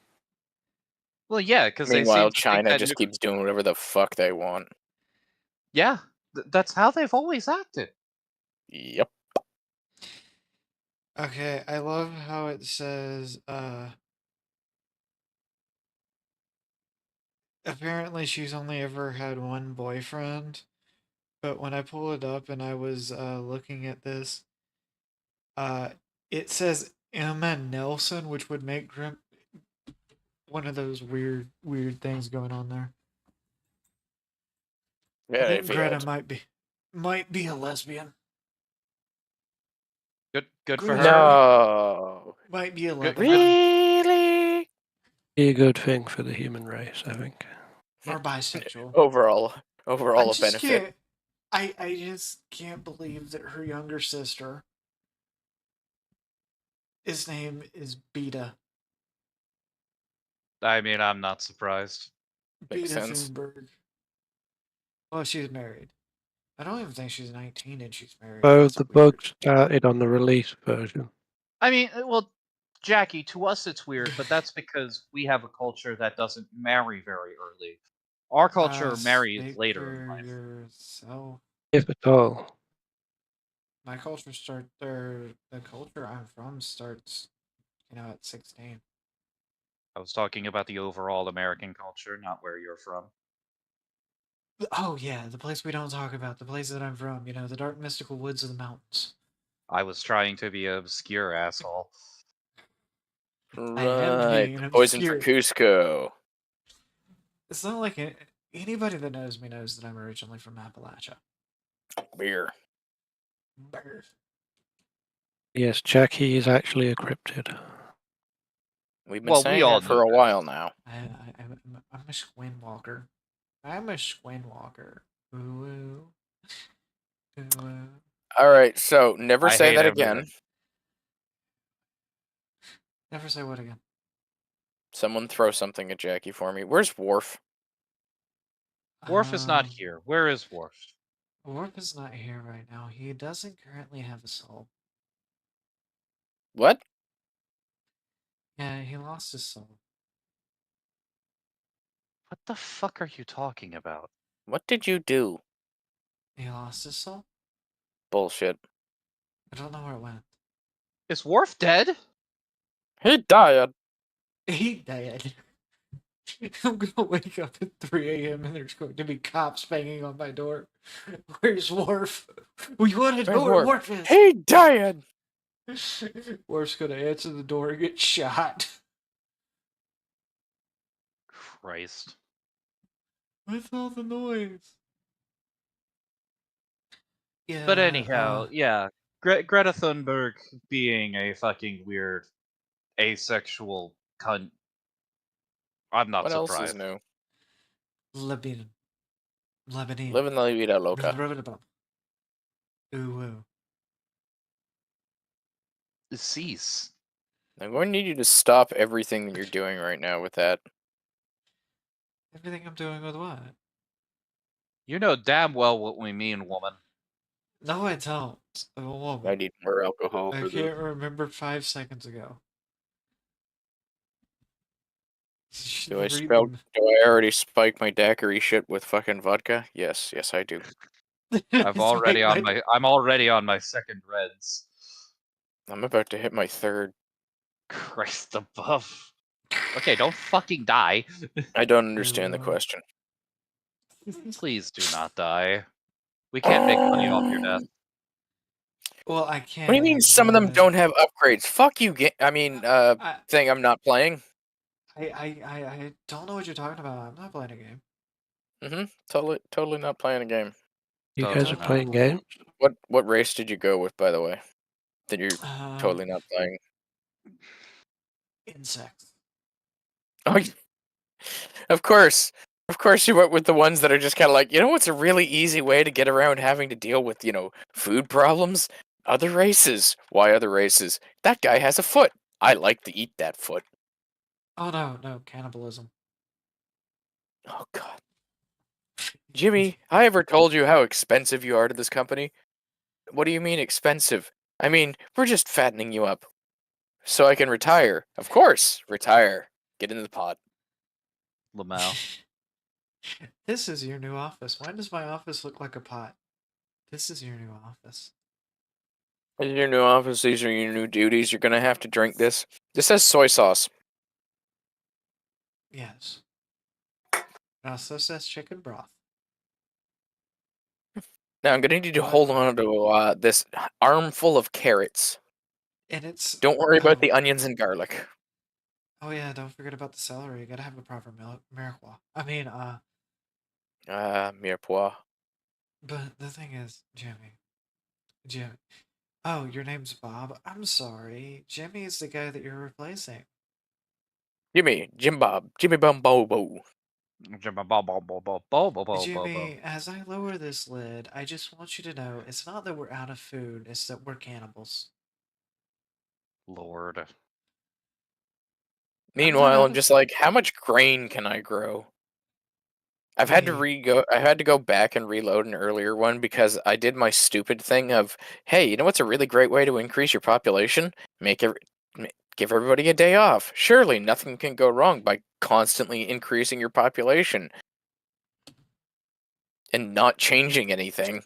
Well, yeah, because they Meanwhile, seem to think China that just keeps doing whatever the fuck they want. yeah, that's how they've always acted. Yep. Okay, I love how it says, apparently she's only ever had one boyfriend, but when I pull it up and I was looking at this, it says Emma Nelson, which would make Grim one of those weird things going on there. Yeah, I think if he Greta had. might be a lesbian. Good for her. No. Might be a Good, lesbian Really? Be a good thing for the human race, I think. or bisexual. Overall I a just benefit. can't. I just can't believe that her younger sister. His name is Beta. I mean, I'm not surprised. Makes Beta sense. Thunberg. Well, she's married. I don't even think she's 19 and she's married. So That's the weird. bug started on the release version. I mean, well, Jackie, to us it's weird, but that's because we have a culture that doesn't marry very early. Our culture marries Speak later in for life. yourself. If at all. My culture the culture I'm from starts, at 16. I was talking about the overall American culture, not where you're from. Oh yeah, the place we don't talk about, the place that I'm from, the dark mystical woods of the mountains. I was trying to be an obscure asshole. I am Right. being an Poison for obscure. Cusco. It's not like anybody that knows me knows that I'm originally from Appalachia. Beer. Brr. Yes, Jackie is actually a cryptid. We've been Well, we saying all that for know a that. while now. I'm a squinwalker. I'm a squinwalker. Ooh, ooh. Ooh, ooh. Alright, so never I say hate that everything. again. Never say what again. Someone throw something at Jackie for me. Where's Worf? Worf is not here. Where is Worf? Worf is not here right now. He doesn't currently have a soul. What? Yeah, he lost his soul. What the fuck are you talking about? What did you do? He lost his soul? Bullshit. I don't know where it went. Is Worf dead? He died. He died. I'm gonna wake up at 3 a.m. and there's going to be cops banging on my door. Where's Worf? We want to know where Worf is. He died. Worf's gonna answer the door and get shot. Christ. What's all the noise? Yeah. But anyhow, yeah. Greta Thunberg being a fucking weird, asexual cunt. I'm not What else is surprised. new? Lebanon. Lebanon. Living la vida loca. Ooh, ooh. Cease. I'm going to need you to stop everything that you're doing right now with that. Everything I'm doing with what? You know damn well what we mean, woman. No, I don't. I'm a woman. I need more alcohol I for can't this. remember 5 seconds ago. Do I already spike my daiquiri shit with fucking vodka? Yes, I do. I'm already on my second Reds. I'm about to hit my third. Christ above. Okay, don't fucking die. I don't understand the question. Please do not die. We can't make money off your death. Well, I can't. What do you mean some of them don't have upgrades? Fuck you, thing I'm not playing. I don't know what you're talking about. I'm not playing a game. Totally not playing a game. You Totally guys are not. playing games? What race did you go with, by the way? That you're totally not playing? Insects. Oh, of course you went with the ones that are just kind of like, what's a really easy way to get around having to deal with, food problems? Other races. Why other races? That guy has a foot. I like to eat that foot. Oh no, cannibalism. Oh God. Jimmy, I ever told you how expensive you are to this company? What do you mean expensive? I mean, we're just fattening you up. So I can retire. Of course, retire. Get into the pod. Lamau. This is your new office. Why does my office look like a pot? This is your new office. This is your new office. These are your new duties. You're going to have to drink this. This has soy sauce. Yes. It also says chicken broth. Now I'm going to need you to What? hold on to this armful of carrots. And it's... Don't worry about Oh. the onions and garlic. Oh yeah, don't forget about the celery. You gotta have a proper mirepoix. I mean, Mirepoix. but the thing is, Jimmy. Oh, your name's Bob? I'm sorry. Jimmy is the guy that you're replacing. Jimmy Bum Bobo. Jimmy, as I lower this lid, I just want you to know it's not that we're out of food, it's that we're cannibals. Lord. Meanwhile, out I'm of- just like, how much grain can I grow? I've had to I had to go back and reload an earlier one because I did my stupid thing of, hey, you know what's a really great way to increase your population? Give everybody a day off. Surely nothing can go wrong by constantly increasing your population and not changing anything.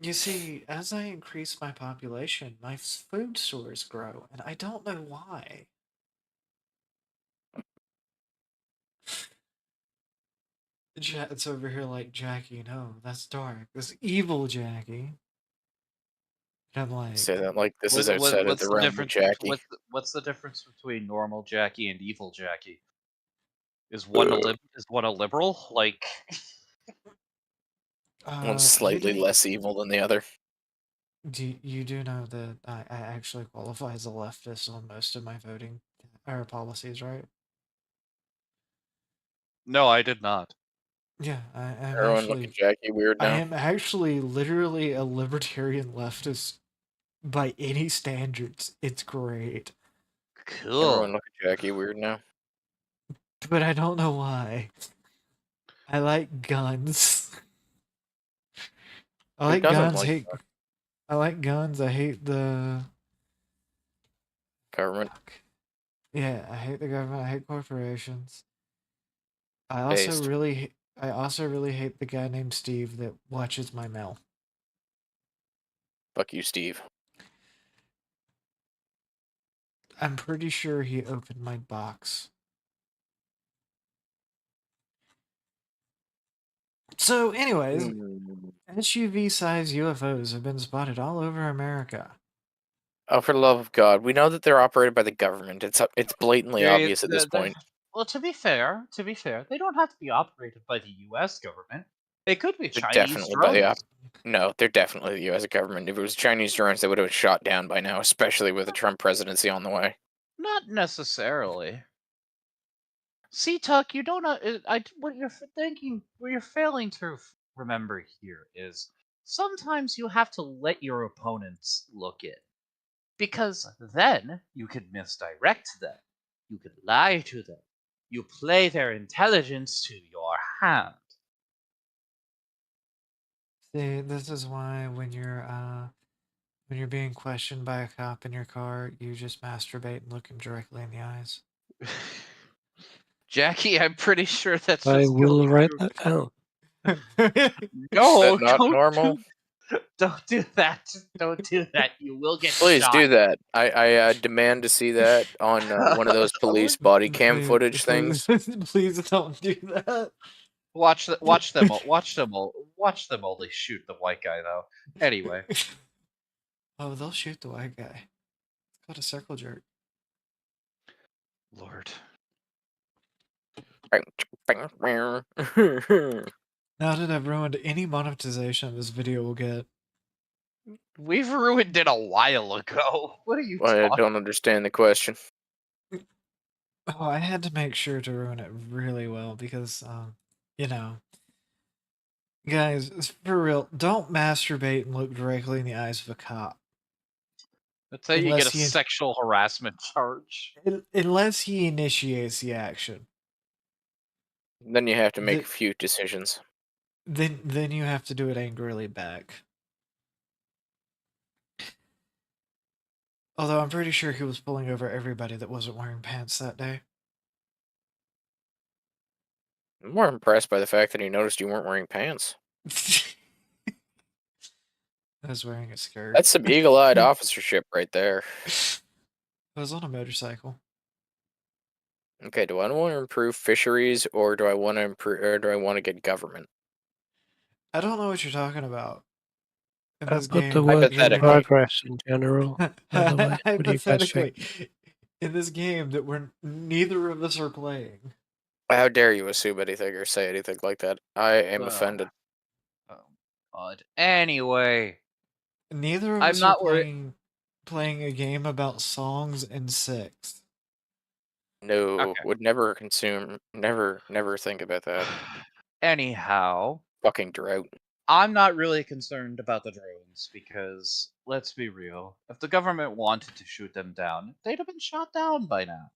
You see, as I increase my population, my food stores grow, and I don't know why. It's over here like, Jackie, no, that's dark. That's evil, Jackie. And I'm like, Say that like this is outside of the realm of Jackie. What's the difference between normal Jackie and evil Jackie? Is one a liberal? Like, One's slightly less evil than the other. you do know that I actually qualify as a leftist on most of my voting or policies, right? no, I did not. Yeah, I'm Everyone actually... look at Jackie weird I now. am actually literally a libertarian leftist by any standards. It's great. Cool. Everyone look at Jackie weird now. But I don't know why. I like guns. I like guns. I like guns. I hate the government. Yeah, I hate the government. I hate corporations. I Based. also really hate the guy named Steve that watches my mail. Fuck you, Steve. I'm pretty sure he opened my box. So, anyways, SUV-sized UFOs have been spotted all over America. Oh, for the love of God. We know that they're operated by the government. It's blatantly obvious at this point. Well, to be fair, they don't have to be operated by the U.S. government. They could be They're Chinese definitely by drones. No, they're definitely the U.S. government. If it was Chinese drones, they would have been shot down by now, especially with the Trump presidency on the way. Not necessarily. See, Tuck, you don't know. What you're thinking, what you're failing to remember here is sometimes you have to let your opponents look in, because then you can misdirect them, you can lie to them, you play their intelligence to your hand. See, this is why when you're being questioned by a cop in your car, you just masturbate and look him directly in the eyes. Jackie, I'm pretty sure that's I just will going write through. that down. No, Is that not normal? Don't do that. Don't do that. You will get Please shot. do that. I demand to see that on one of those police body cam footage things. Please don't do that. Watch them only shoot the white guy though. Anyway, Oh, they'll shoot the white guy. It's called a circle jerk. Lord. Now that I've ruined any monetization this video will get. We've ruined it a while ago. What are you I talking? don't understand the question. Oh, I had to make sure to ruin it really well because, you know, guys, for real, don't masturbate and look directly in the eyes of a cop. That's how you get a sexual harassment charge. Unless he initiates the action. Then you have to make a few decisions. Then you have to do it angrily back. Although I'm pretty sure he was pulling over everybody that wasn't wearing pants that day. I'm more impressed by the fact that he noticed you weren't wearing pants. I was wearing a skirt. That's some eagle-eyed officership right there. I was on a motorcycle. Okay, do I want to improve fisheries or do I want to improve or do I want to get government? I don't know what you're talking about. In this Put game, the word Hypothetically. progress in general, by the way. What do you guys think? hypothetically, in this game that neither of us are playing, How dare you assume anything or say anything like that? I am Well, offended. Oh, God. Anyway, neither of I'm us are not worried. playing a game about songs and sex. No, Okay. would never consume, never think about that. Anyhow, Fucking drought. I'm not really concerned about the drones because, let's be real, if the government wanted to shoot them down, they'd have been shot down by now.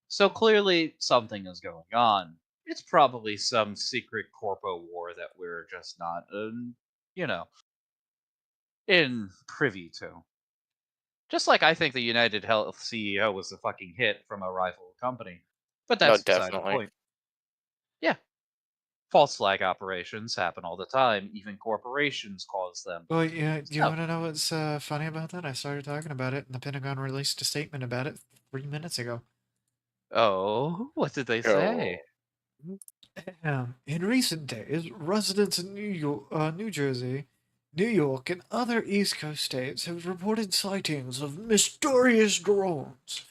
So clearly, something is going on. It's probably some secret corpo war that we're just not, in privy to. Just like I think the United Health CEO was a fucking hit from a rival company. But No, that's beside the definitely. point. Yeah. False flag operations happen all the time. Even corporations cause them. Well, yeah, do you So- want to know what's funny about that? I started talking about it, and the Pentagon released a statement about it 3 minutes ago. Oh, what did they say? In recent days, residents in New Jersey, New York, and other East Coast states have reported sightings of mysterious drones.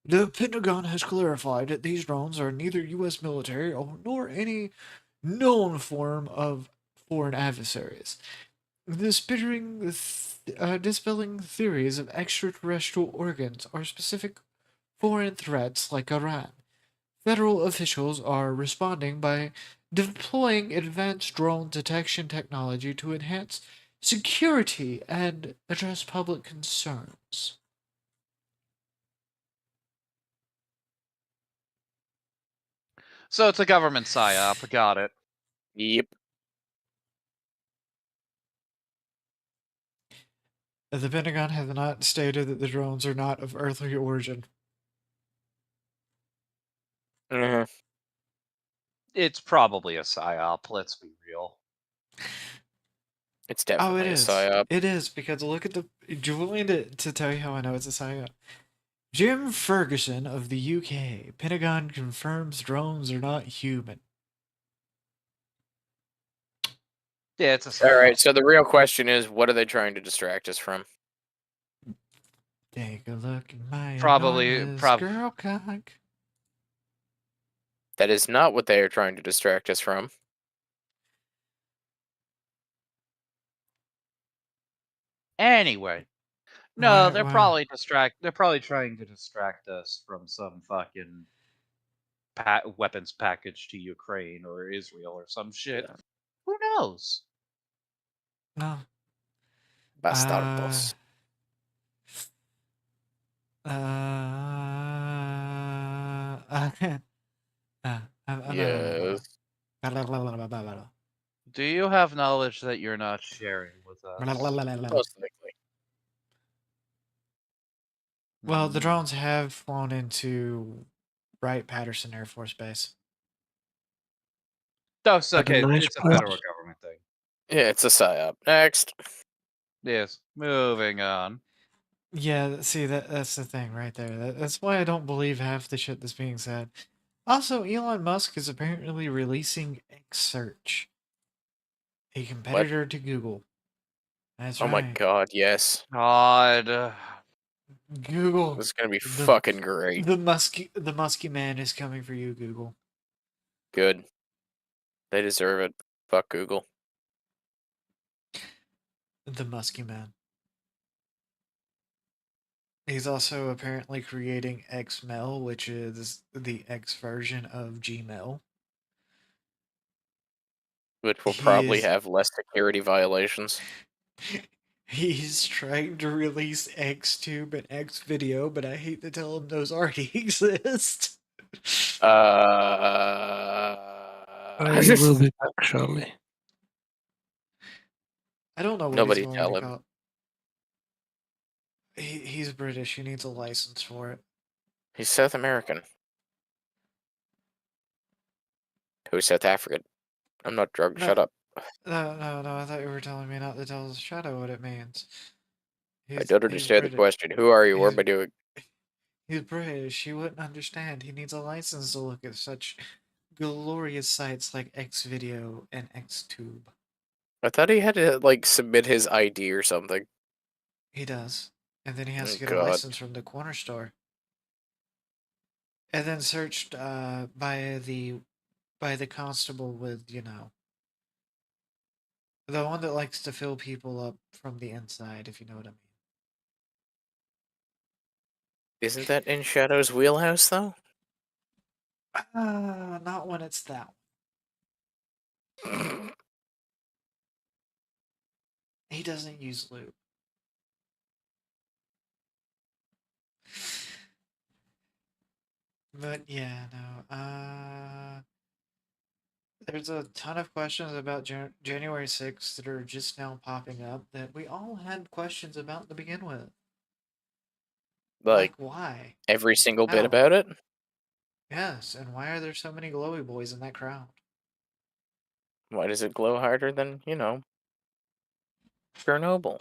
The Pentagon has clarified that these drones are neither U.S. military nor any known form of foreign adversaries. Dispelling theories of extraterrestrial organs or specific foreign threats like Iran. Federal officials are responding by deploying advanced drone detection technology to enhance security and address public concerns. So it's a government psyop. Got it. Yep. The Pentagon has not stated that the drones are not of earthly origin. Mhm. It's probably a psyop. Let's be real. It's Oh, definitely it a is. psyop. It is, because look at the... Do you want me to tell you how I know it's a psyop? Jim Ferguson of the UK. Pentagon confirms drones are not human. Yeah, it's a psyop. All right, so the real question is, what are they trying to distract us from? Take a look at my Probably- enormous prob- girl cock. That is not what they are trying to distract us from. Anyway. No, Why- they're why- probably trying to distract us from some fucking weapons package to Ukraine or Israel or some shit. Yeah. Who knows? No. Bastardos. Yes. Do you have knowledge that you're not sharing with us? Most likely. Well, the Hmm. drones have flown into Wright-Patterson Air Force Base. Oh, so, Like a okay, nice it's a place. federal government thing. Yeah, it's a psyop. Next. Yes, moving on. Yeah, see, that's the thing right there. That's why I don't believe half the shit that's being said. Also, Elon Musk is apparently releasing Xsearch, a competitor to Google. That's Oh my right. god, yes. God. Google. This is gonna be The- fucking great. The musky man is coming for you, Google. Good. They deserve it. Fuck Google. The musky man. He's also apparently creating Xmail, which is the X version of Gmail. Which will He probably is- have less security violations. He's trying to release Xtube and Xvideo, but I hate to tell him those already exist. It will be back shortly. I don't know what Nobody he's going tell to him. call. He's British. He needs a license for it. He's South American. Who's South African? I'm not drunk. No. Shut up. No. I thought you were telling me not to tell the shadow what it means. I don't He's understand the British. question. Who are you? What He's, am I doing? he's British. He wouldn't understand. He needs a license to look at such glorious sites like Xvideo and Xtube. I thought he had to like submit his ID or something. He does. And then he has Oh, to get a God. license from the corner store. And then searched by the constable with, the one that likes to fill people up from the inside, if you know what I mean. Isn't that in Shadow's wheelhouse though? Not when it's that one. He doesn't use lube. But yeah, no. There's a ton of questions about January 6th that are just now popping up that we all had questions about to begin with. Like why? every single bit How? about it? Yes, and why are there so many glowy boys in that crowd? Why does it glow harder than, Chernobyl?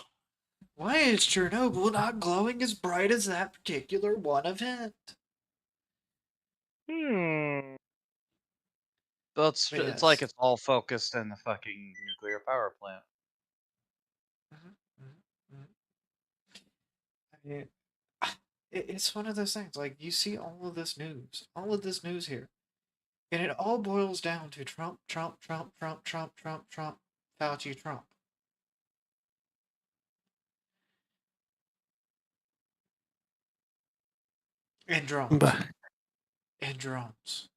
Why is Chernobyl not glowing as bright as that particular one event? Well, it's But like yes. it's all focused in the fucking nuclear power plant. I mean, it's one of those things. Like, you see all of this news here, and it all boils down to Trump, Fauci, Trump. And drones. But And drones.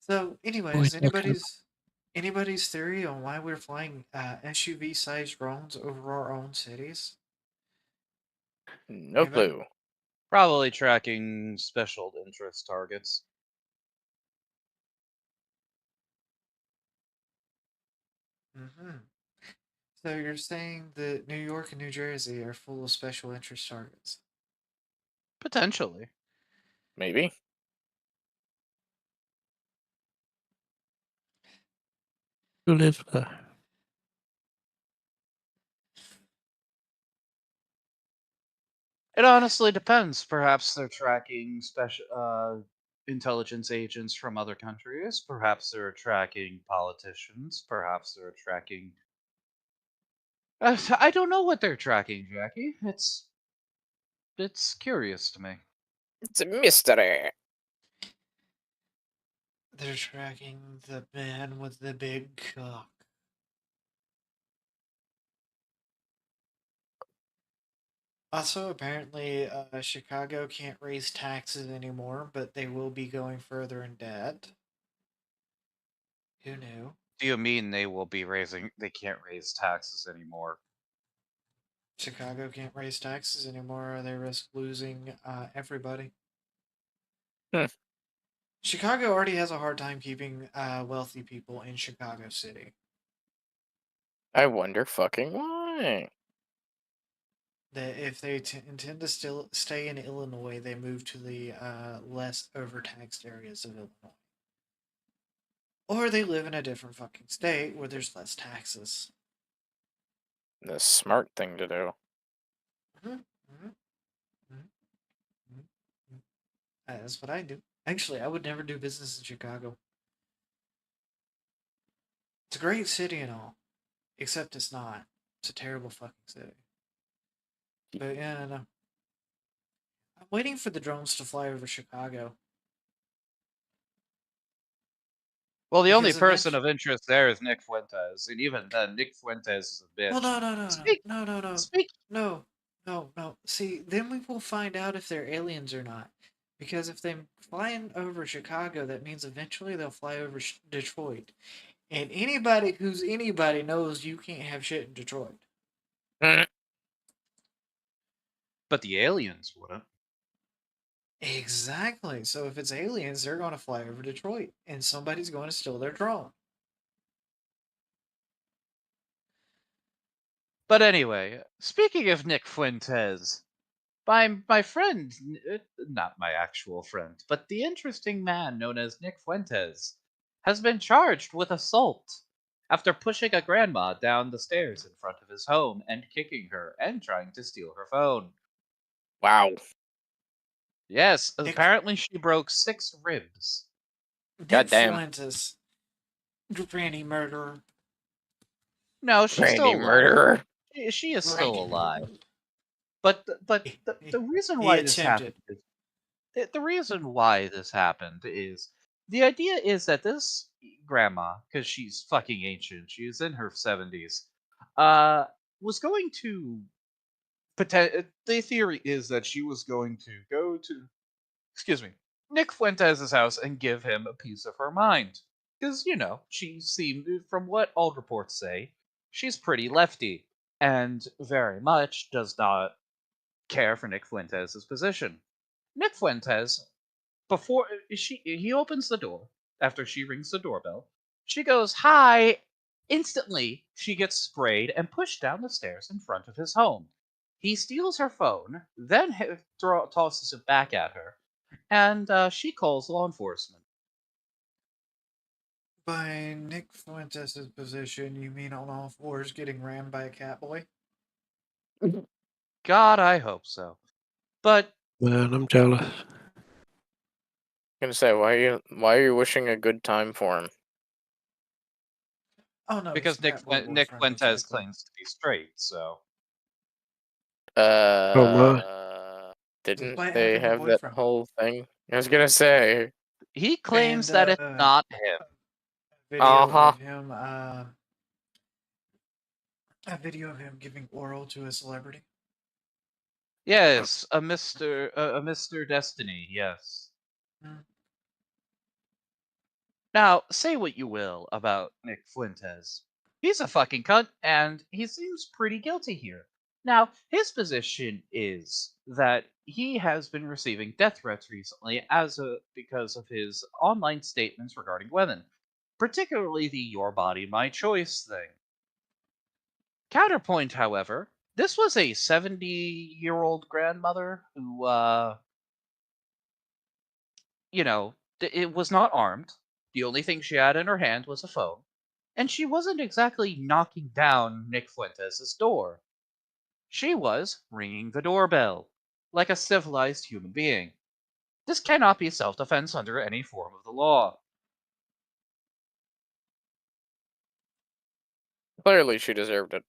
So, we anyways, talking anybody's theory on why we're flying SUV-sized drones over our own cities? No Anybody? clue. Probably tracking special interest targets. So you're saying that New York and New Jersey are full of special interest targets? Potentially. Maybe. who lives there? It honestly depends. Perhaps they're tracking special intelligence agents from other countries. Perhaps they're tracking politicians. Perhaps they're tracking. I don't know what they're tracking, Jackie. It's curious to me. It's a mystery. They're tracking the man with the big cock. Also, apparently, Chicago can't raise taxes anymore, but they will be going further in debt. Who knew? Do you mean they will be raising? They can't raise taxes anymore. Chicago can't raise taxes anymore, or they risk losing everybody. Hmm. Chicago already has a hard time keeping wealthy people in Chicago City. I wonder fucking why. That if they intend to still stay in Illinois, they move to the less overtaxed areas of Illinois. Or they live in a different fucking state where there's less taxes. The smart thing to do. That's what I do. Actually, I would never do business in Chicago. It's a great city and all, except it's not. It's a terrible fucking city. But yeah, no. I'm waiting for the drones to fly over Chicago. Well, the only Because person of interest there is Nick Fuentes, and even then, Nick Fuentes is a bitch. Well, Speak. no. See, then we will find out if they're aliens or not. Because if they're flying over Chicago, that means eventually they'll fly over Detroit. And anybody who's anybody knows you can't have shit in Detroit. But the aliens wouldn't. Exactly. So if it's aliens, they're going to fly over Detroit, and somebody's going to steal their drone. But anyway, speaking of Nick Fuentes, my friend, not my actual friend, but the interesting man known as Nick Fuentes, has been charged with assault after pushing a grandma down the stairs in front of his home and kicking her and trying to steal her phone. Wow. Yes, Nick- apparently she broke 6 ribs. Nick Goddamn. Fuentes, granny murderer. No, she's Granny still alive. murderer. She is still Granny alive. murderer. But the reason why this attempted. happened is the reason why this happened is the idea is that this grandma, because she's fucking ancient, she's in her 70s, was going to the theory is that she was going to go to, excuse me, Nick Fuentes' house and give him a piece of her mind. Because, she seemed, from what all reports say, she's pretty lefty and very much does not care for Nick Fuentes' position. Nick Fuentes, before he opens the door, after she rings the doorbell, she goes, "Hi!" Instantly, she gets sprayed and pushed down the stairs in front of his home. He steals her phone, then tosses it back at her, and she calls law enforcement. By Nick Fuentes' position, you mean on all fours getting rammed by a cat boy? God, I hope so. But Man, I'm jealous. Gonna say, why are you wishing a good time for him? Oh no, because it's a cat boy Nick boyfriend, most Fuentes likely. claims to be straight, so Didn't Despite they having a have that boyfriend. whole thing? I was gonna say. he claims And, that it's not him. Video Uh-huh. of him, a video of him giving oral to a celebrity. Yes, a Mr. Destiny, yes. Hmm. Now, say what you will about Nick Fuentes. He's a fucking cunt, and he seems pretty guilty here. Now, his position is that he has been receiving death threats recently because of his online statements regarding women, particularly the "your body, my choice" thing. Counterpoint, however, this was a 70-year-old grandmother who, it was not armed. The only thing she had in her hand was a phone. And she wasn't exactly knocking down Nick Fuentes' door. She was ringing the doorbell, like a civilized human being. This cannot be self-defense under any form of the law. Clearly, she deserved it.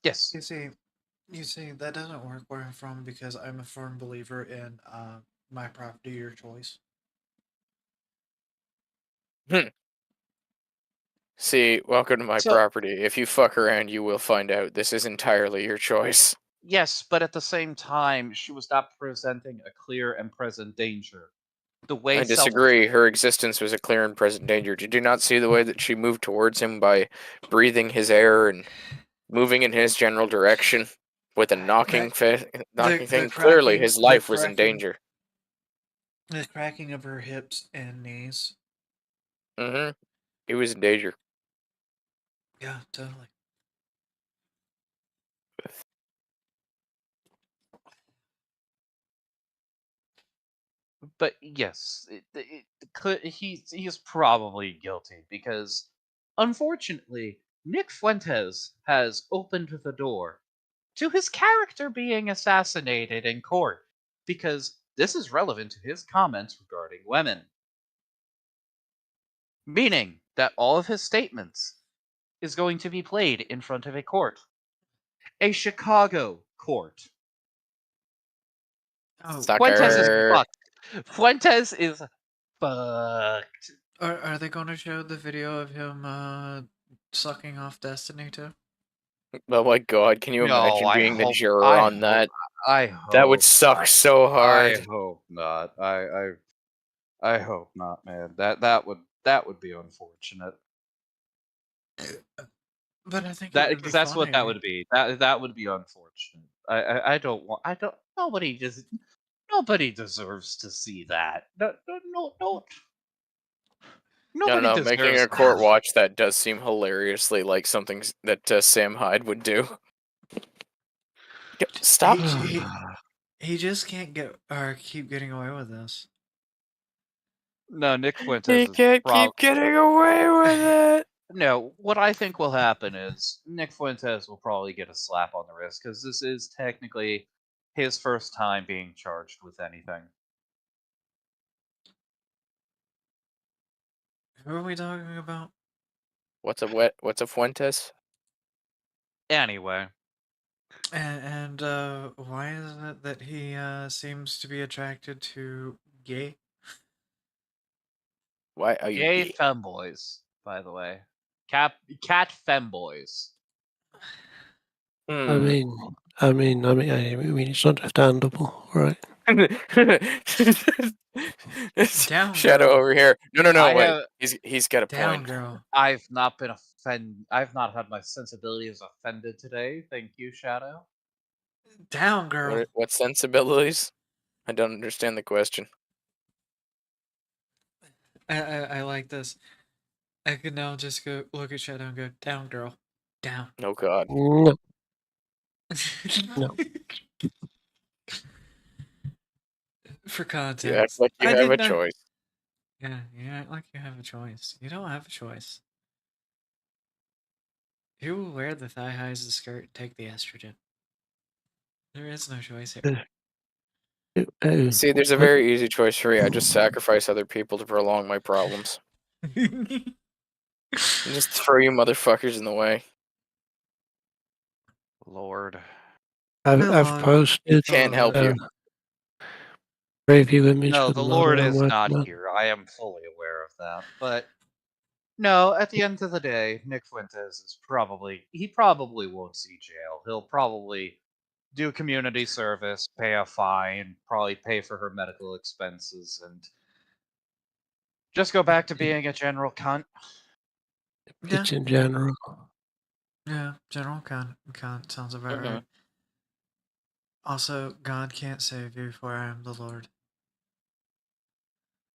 Yes. You see, that doesn't work where I'm from because I'm a firm believer in my property, your choice. See, welcome to my So- property. If you fuck around, you will find out this is entirely your choice. Yes, but at the same time, she was not presenting a clear and present danger. The way I disagree. Her existence was a clear and present danger. Did you not see the way that she moved towards him by breathing his air and moving in his general direction with a knocking thing? Clearly, his life was in danger. The cracking of her hips and knees. Mm-hmm. He was in danger. Yeah, totally. But yes, he's probably guilty because, unfortunately, Nick Fuentes has opened the door to his character being assassinated in court because this is relevant to his comments regarding women. Meaning that all of his statements is going to be played in front of a court. A Chicago court. Oh, Fuentes is Sucker. fucked. Fuentes is fucked. are they going to show the video of him sucking off Destiny too? Oh my god, can you imagine I being the hope- juror I on hope- that? I hope That would suck not. so hard. I hope not. I hope not, man. That would be unfortunate. But I think it That would be because that's what that funny. would be. That would be unfortunate. I don't want. I don't. Nobody deserves to see that. No. Nobody I don't know, making deserves a court that. watch that does seem hilariously like something that Sam Hyde would do. Stop. He just can't keep getting away with this. No, Nick Fuentes He is can't keep getting away with it. No, what I think will happen is Nick Fuentes will probably get a slap on the wrist because this is technically his first time being charged with anything. Who are we talking about? What's a Fuentes? Anyway, And why is it that he seems to be attracted to gay? Why are you gay gay? femboys, by the way. Cat femboys. I mean, it's understandable, right? Down, Shadow girl. over here. No, I wait. have- He's got a Down, point. girl. I've not been I've not had my sensibilities offended today. Thank you, Shadow. Down, girl. What sensibilities? I don't understand the question. I like this. I could now just go look at Shadow and go, down, girl. Down. Oh God. No, No. For You act context. like you I have a didn't know. choice. Yeah, you act like you have a choice. You don't have a choice. You will wear the thigh highs, the skirt, take the estrogen. There is no choice here. See, there's a very easy choice for you. I just sacrifice other people to prolong my problems. And just throw you motherfuckers in the way. Lord. I've posted Can't help you. review image No, for the the Lord model I'm is working not on. here. I am fully aware of that. But no, at the end of the day, Nick Fuentes is he probably won't see jail. He'll probably do community service, pay a fine, probably pay for her medical expenses, and just go back to being a general cunt. Yeah. It's in general. Yeah, general con sounds about Mhm. right. Also, God can't save you, for I am the Lord.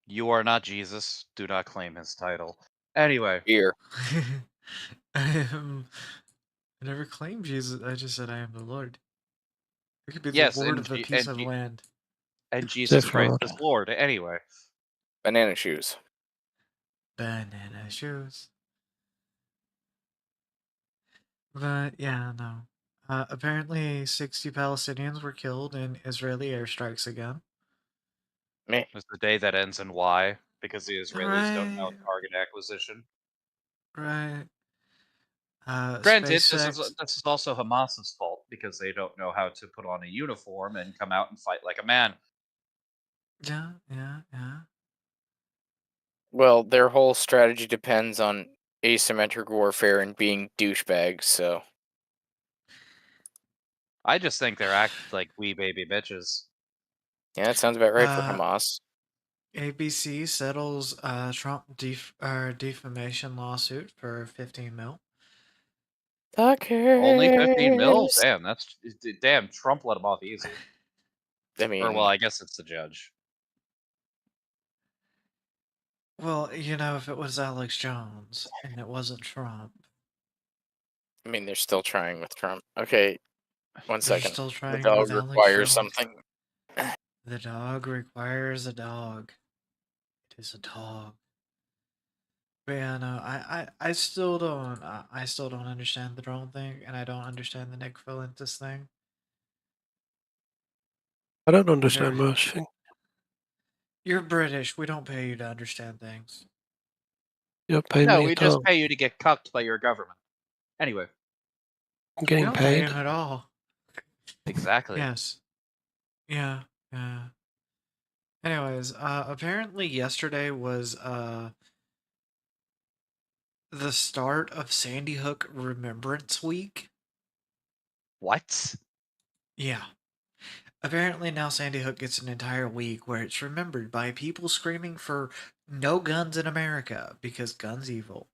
You are not Jesus. Do not claim his title. Anyway, Here. I never claimed Jesus. I just said I am the Lord. I could be yes, the Lord and of a piece of land. and Jesus Christ Lord. is Lord. Anyway, Banana shoes. Banana shoes. But yeah, no. Apparently, 60 Palestinians were killed in Israeli airstrikes again. Me. it's the day that ends in Y because the Israelis don't know Right. target acquisition. Right. Granted, this SpaceX. is also Hamas's fault because they don't know how to put on a uniform and come out and fight like a man. Yeah. Well, their whole strategy depends on asymmetric warfare and being douchebags, so. I just think they're act like wee baby bitches. Yeah, that sounds about right for Uh, Hamas. ABC settles Trump defamation lawsuit for 15 mil. Only 15 mil? Fuckers. Damn. Trump let him off easy. I mean, Or well, I guess it's the judge. Well, you know, if it was Alex Jones and it wasn't Trump, they're still trying with Trump. Okay, one they're second. still The trying dog with Alex requires Jones. something. The dog requires a dog. It is a dog. But yeah, no, I still don't understand the drone thing, and I don't understand the Nick Fuentes thing. I don't understand most things. You're British. We don't pay you to understand things. You don't pay No, me we at just all. pay you to get cucked by your government. Anyway, I'm We getting don't pay paid. him at all. exactly. Yes. Yeah. Anyways, apparently yesterday was the start of Sandy Hook Remembrance Week. What? Yeah. Apparently now Sandy Hook gets an entire week where it's remembered by people screaming for no guns in America because guns evil.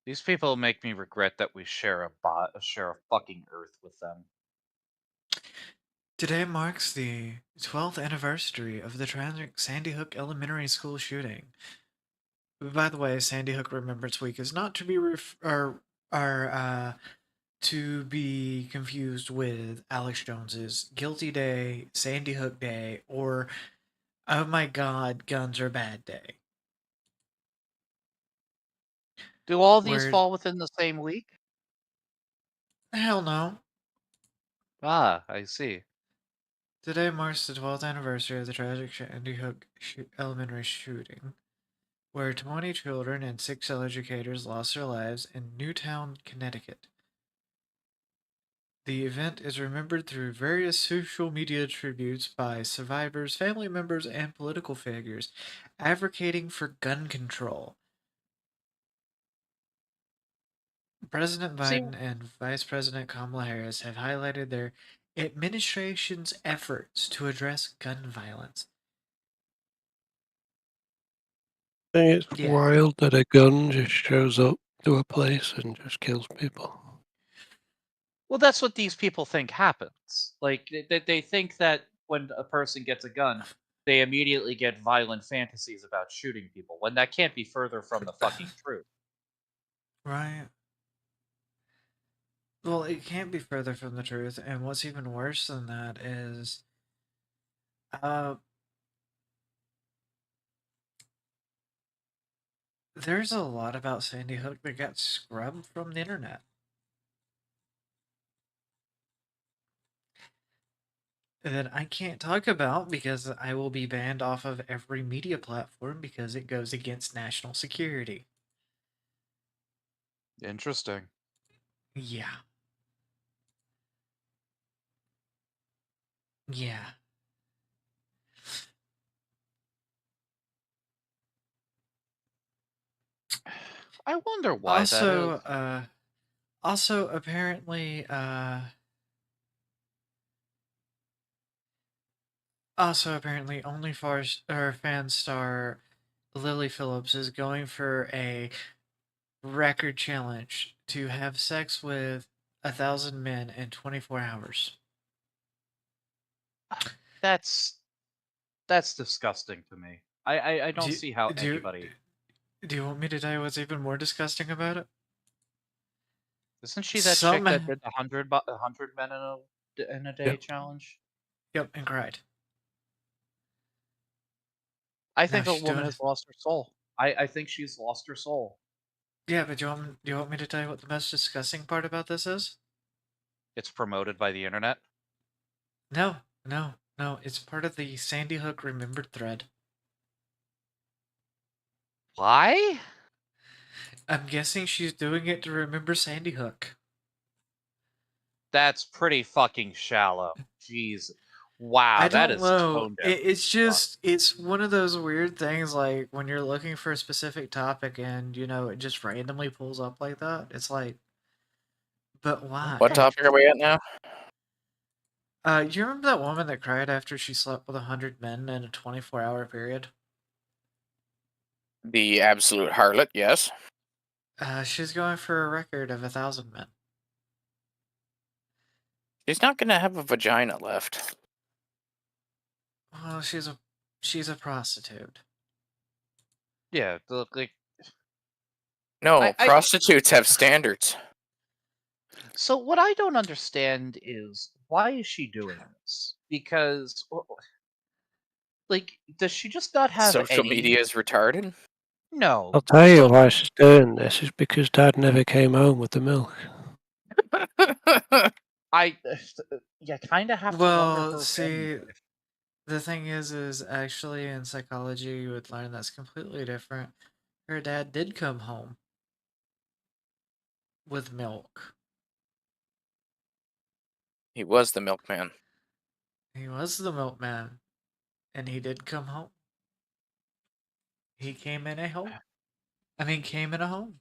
These people make me regret that we share a fucking Earth with them. Today marks the 12th anniversary of the tragic Sandy Hook Elementary School shooting. By the way, Sandy Hook Remembrance Week is not to be to be confused with Alex Jones's Guilty Day, Sandy Hook Day, or oh my God, guns are bad day. Do all these Where fall within the same week? hell no. Ah, I see. Today marks the 12th anniversary of the tragic Sandy Hook Elementary shooting, where 20 children and 6 educators lost their lives in Newtown, Connecticut. The event is remembered through various social media tributes by survivors, family members, and political figures advocating for gun control. President See, Biden and Vice President Kamala Harris have highlighted their administration's efforts to address gun violence. I think it's Yeah. wild that a gun just shows up to a place and just kills people. well, that's what these people think happens. Like, they think that when a person gets a gun, they immediately get violent fantasies about shooting people, when that can't be further from the fucking truth. Right. Well, it can't be further from the truth, and what's even worse than that is, there's a lot about Sandy Hook that got scrubbed from the internet. That I can't talk about because I will be banned off of every media platform because it goes against national security. Interesting. Yeah. Yeah. I wonder why that is. Also apparently, fan star Lily Phillips is going for a record challenge to have sex with 1,000 men in 24 hours. That's disgusting to me. I don't see how anybody. Do you want me to tell you what's even more disgusting about it? Isn't she that chick that Some, did the 100 men in a day Yep. challenge? Yep, and cried. I Now think a she's woman doing has it. lost her soul. I think she's lost her soul. Yeah, but do you want me to tell you what the most disgusting part about this is? It's promoted by the internet. No. It's part of the Sandy Hook Remembered thread. Why? I'm guessing she's doing it to remember Sandy Hook. That's pretty fucking shallow. Jeez. Wow, I that don't is know. tone deaf. It's one of those weird things like when you're looking for a specific topic and, it just randomly pulls up like that. It's like, but why? What topic are we at now? You remember that woman that cried after she slept with 100 men in a 24-hour period? The absolute harlot, yes. She's going for a record of 1,000 men. She's not gonna have a vagina left. Well, she's a prostitute. Yeah, No, prostitutes have standards. So what I don't understand is, why is she doing this? Because, does she just not have Social any? media is retarded. No. I'll tell you why she's doing this is because Dad never came home with the milk. You kind of have to wonder her see, family life. the thing is actually in psychology you would learn that's completely different. Her dad did come home with milk. He was the milkman. He was the milkman, and he did come home. He came in a home. Came in a home.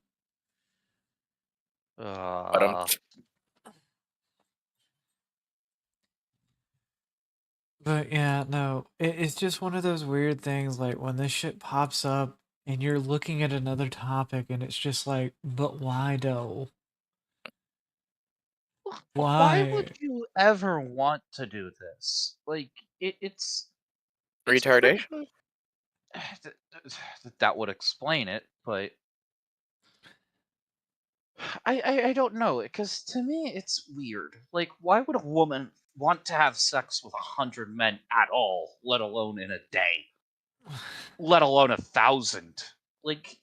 But yeah, no, it's just one of those weird things like when this shit pops up and you're looking at another topic and it's just like, but why though? Why Why? would you ever want to do this? Like, it's pretty. Retardation? That would explain it, but I don't know, because to me it's weird. Like, why would a woman want to have sex with 100 men at all, let alone in a day, let alone 1,000? Like,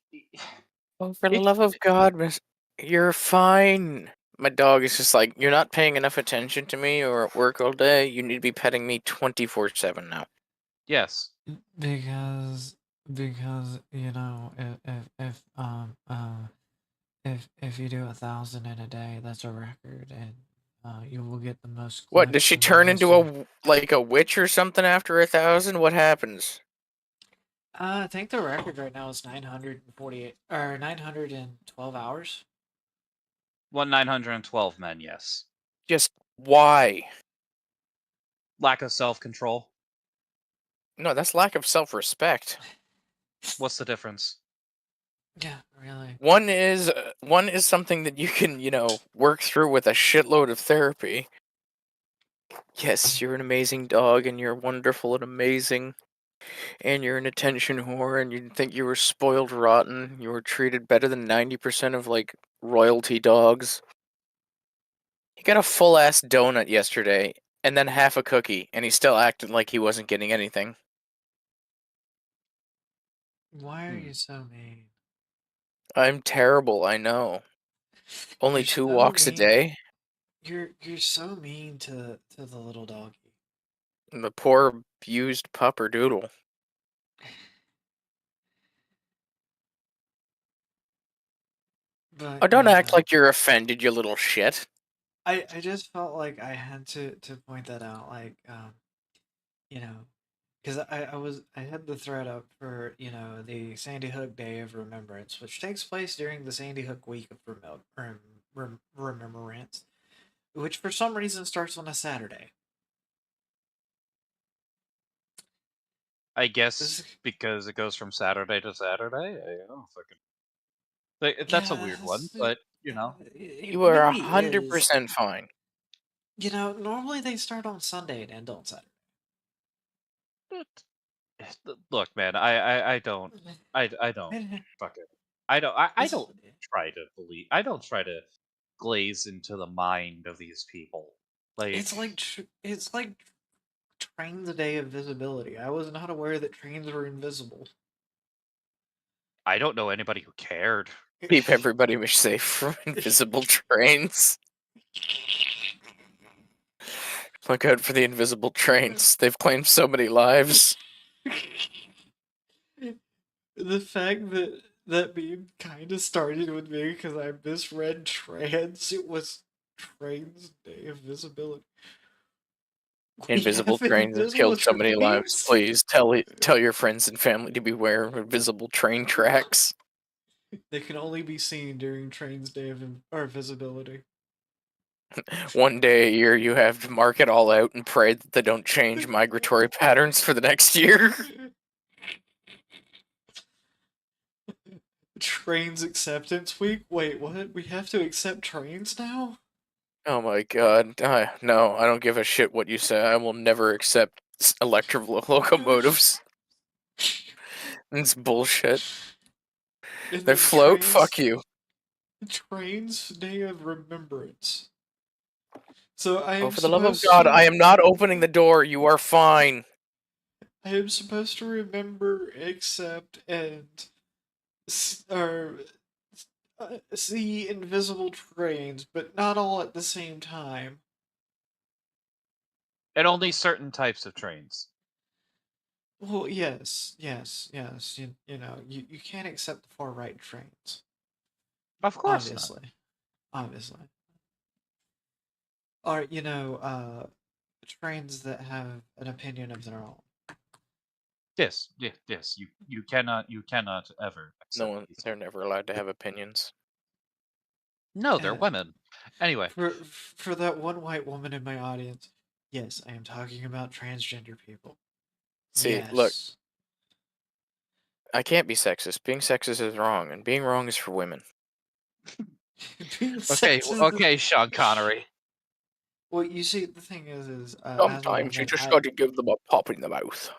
Oh, for the it, love of God, miss, you're fine. My dog is just like, you're not paying enough attention to me or at work all day. You need to be petting me 24/7 now. yes, Because you know, if you do 1,000 in a day, that's a record, and you will get the most. What, does she clicks and the turn most into a witch or something after 1,000? What happens? I think the record right now is 948 or 912 hours. 912 men, yes. Just why? Lack of self-control. No, that's lack of self-respect. What's the difference? Yeah, really. One is something that you can, work through with a shitload of therapy. Yes, you're an amazing dog, and you're wonderful and amazing, and you're an attention whore, and you think you were spoiled rotten. You were treated better than 90% of royalty dogs. He got a full-ass donut yesterday, and then half a cookie, and he still acted like he wasn't getting anything. Why are you so mean? I'm terrible, I know. Only You're 2 so walks a mean. day? You're so mean to the little doggy. The poor, abused pupperdoodle. But Oh, don't act yeah, like you're offended, you little shit. I just felt like I had to point that out, like you know, because I had the thread up for the Sandy Hook Day of Remembrance, which takes place during the Sandy Hook week of Remembrance, which for some reason starts on a Saturday. I guess because it goes from Saturday to Saturday. I don't fucking. That's a weird one, but It You are really is. 100% fine. Normally they start on Sunday and end on Saturday. Look, man, I don't fucking I don't try to believe. I don't try to glaze into the mind of these people. Like, It's like Train's Day of Visibility. I was not aware that trains were invisible. I don't know anybody who cared. Keep everybody safe from invisible trains. Look out for the invisible trains. They've claimed so many lives. The fact that meme kind of started with me because I misread trans. It was Train's Day of Visibility. We Invisible have trains have invisible killed so many lives. trains? Please tell your friends and family to beware of invisible train tracks. They can only be seen during Train's Day of Visibility. One day a year, you have to mark it all out and pray that they don't change migratory patterns for the next year. Trains Acceptance Week? Wait, what? We have to accept trains now? Oh my god. No, I don't give a shit what you say. I will never accept electric locomotives. It's bullshit. And They the float? Fuck you. Trains Day of Remembrance. So I am Oh, for the love of supposed God, to... I am not opening the door. You are fine. I am supposed to remember, accept, and see invisible trains, but not all at the same time. And only certain types of trains. Well, yes. You can't accept the far right trains. Of course not. Obviously. Or, trains that have an opinion of their own. Yes. You cannot ever accept these. They're never allowed to have opinions. No, they're women. Anyway, For that one white woman in my audience, yes, I am talking about transgender people. See, yes. Look, I can't be sexist. Being sexist is wrong, and being wrong is for women. Being okay, sexist Sean Connery. Well, you see, the thing is, as a Sometimes you woman, just got to give them a pop in the mouth.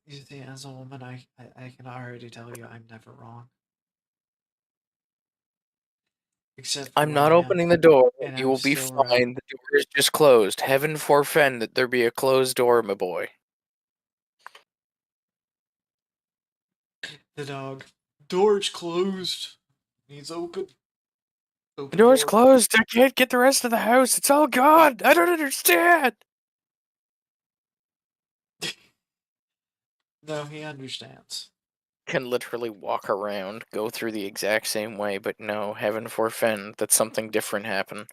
you see, as a woman, I can already tell you, I'm never wrong. Except for I'm when not I am, opening the door. and You I'm will be still right. fine. The door is just closed. Heaven forfend that there be a closed door, my boy. The dog. Door's closed. He's open. The Open door's door. closed. I can't get the rest of the house. It's all gone. I don't understand. No, he understands. Can literally walk around, go through the exact same way, but no, heaven forfend that something different happened.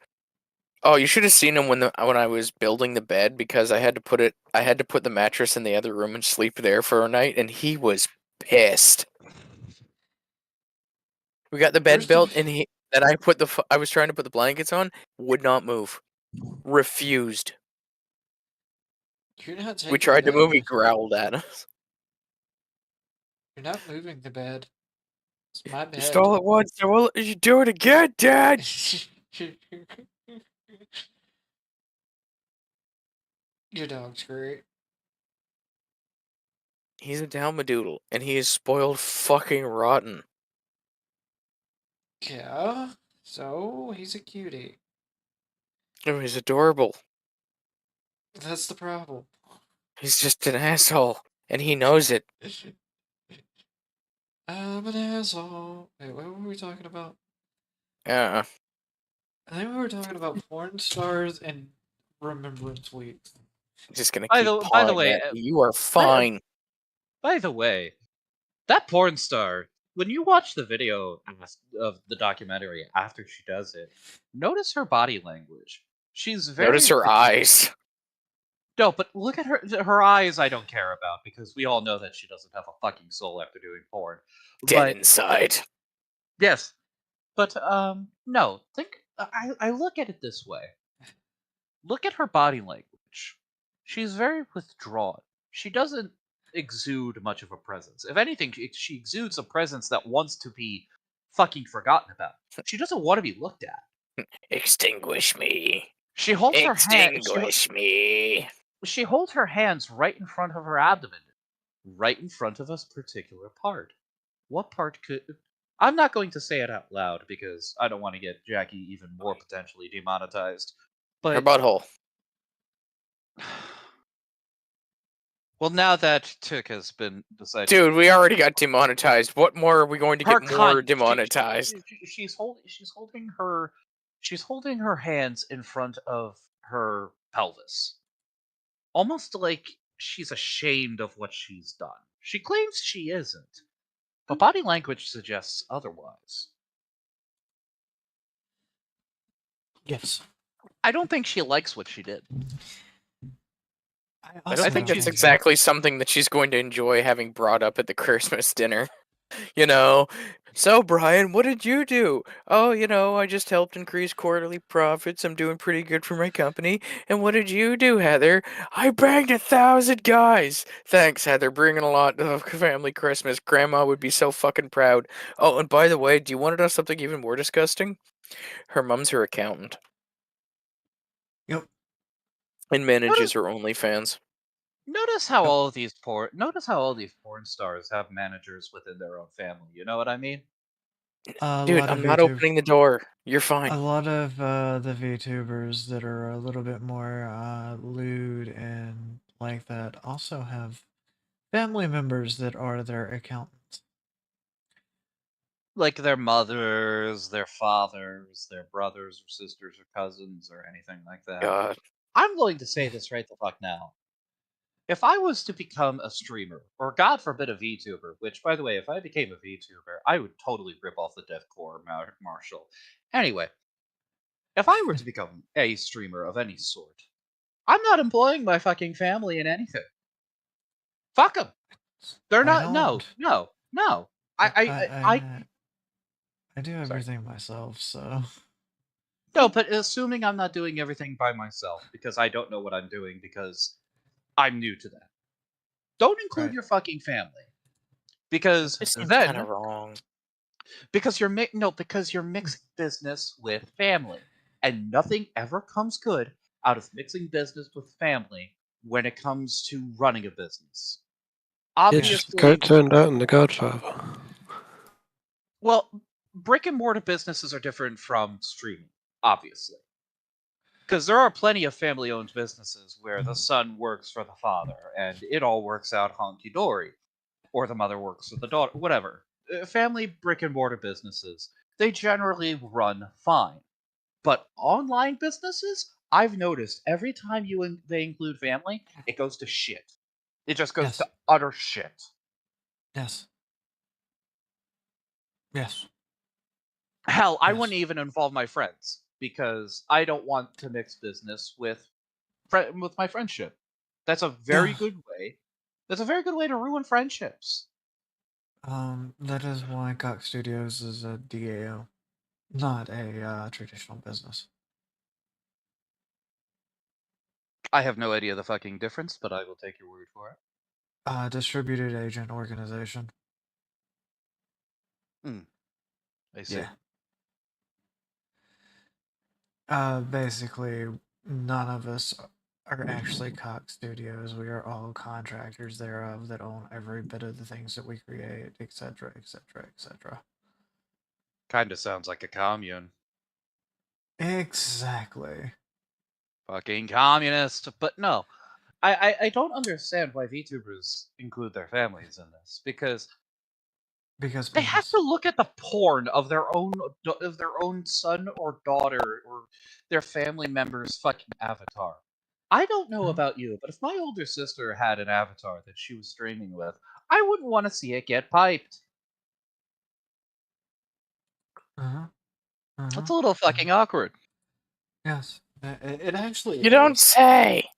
Oh, you should have seen him when I was building the bed because I had to put the mattress in the other room and sleep there for a night, and he was pissed. We got the bed First built, of- and I was trying to put the blankets on, would not move, refused. You're not taking We tried the to move, he bed. growled at us. You're not moving the bed. It's my bed. You stole it once, so we'll let you do it again, Dad. Your dog's great. He's a Dalmadoodle, and he is spoiled fucking rotten. Yeah. So he's a cutie. Oh, he's adorable. That's the problem. He's just an asshole, and he knows it. I'm an asshole. Wait, what were we talking about? Uh, I think we were talking about porn stars and Remembrance Week. just gonna By keep the pawing way, at you. You are fine. by the way, that porn star. When you watch the video of the documentary after she does it, notice her body language. She's very Notice her eyes. No, but look at her eyes. I don't care about because we all know that she doesn't have a fucking soul after doing porn. Dead But inside. yes, but no. I look at it this way. Look at her body language. She's very withdrawn. She doesn't exude much of a presence. If anything, she exudes a presence that wants to be fucking forgotten about. She doesn't want to be looked at. Extinguish me. She holds her hand. Extinguish me. She holds her hands right in front of her abdomen, right in front of a particular part. What part could? I'm not going to say it out loud because I don't want to get Jackie even more potentially demonetized. Her But butthole. well, now that Tick has been decided, Dude, we already got demonetized. What more are we going to her get more cunt. demonetized? She's holding her hands in front of her pelvis, almost like she's ashamed of what she's done. She claims she isn't, but body language suggests otherwise. Yes. I don't think she likes what she did. I don't think that's exactly something that she's going to enjoy having brought up at the Christmas dinner. You know, so Brian, what did you do? Oh, I just helped increase quarterly profits. I'm doing pretty good for my company. And what did you do, Heather? I banged 1,000 guys. Thanks, Heather. Bringing a lot of family Christmas. Grandma would be so fucking proud. Oh, and by the way, do you want to know something even more disgusting? Her mom's her accountant. Yep. And manages her OnlyFans. Notice how all these porn stars have managers within their own family. You know what I mean? Dude, I'm not opening the door. You're fine. A lot of the VTubers that are a little bit more lewd and like that also have family members that are their accountants. Like their mothers, their fathers, their brothers or sisters or cousins or anything like that. God. I'm going to say this right the fuck now. If I was to become a streamer, or God forbid a VTuber, which, by the way, if I became a VTuber, I would totally rip off the deathcore Marshall. Anyway, if I were to become a streamer of any sort, I'm not employing my fucking family in anything. Fuck them. They're not. No. I do everything Sorry. myself, so. No, but assuming I'm not doing everything by myself because I don't know what I'm doing because I'm new to that. Don't include your fucking family because This seems then kind of wrong. because you're mixing business with family, and nothing ever comes good out of mixing business with family when it comes to running a business. It's just Obviously, turned out in The Godfather. well, brick and mortar businesses are different from streaming, obviously. Because there are plenty of family owned businesses where the son works for the father and it all works out honky dory, or the mother works for the daughter, whatever. Family brick and mortar businesses, they generally run fine. But online businesses, I've noticed every time they include family, it goes to shit. It just goes Yes. to utter shit. Yes. Yes. Hell, I Yes. wouldn't even involve my friends because I don't want to mix business with my friendship. That's a very Yeah. good way. That's a very good way to ruin friendships. That is why Cox Studios is a DAO, not a traditional business. I have no idea the fucking difference, but I will take your word for it. Distributed agent organization. I see. Yeah. Basically, none of us are actually Cox Studios. We are all contractors thereof that own every bit of the things that we create, etc., etc., etc. Kinda sounds like a commune. Exactly. Fucking communist. But no, I don't understand why VTubers include their families in this because Because they have penis. to look at the porn of their own son or daughter or their family member's fucking avatar. I don't know about you, but if my older sister had an avatar that she was streaming with, I wouldn't want to see it get piped. That's a little fucking awkward. Yes. It actually You don't is. say.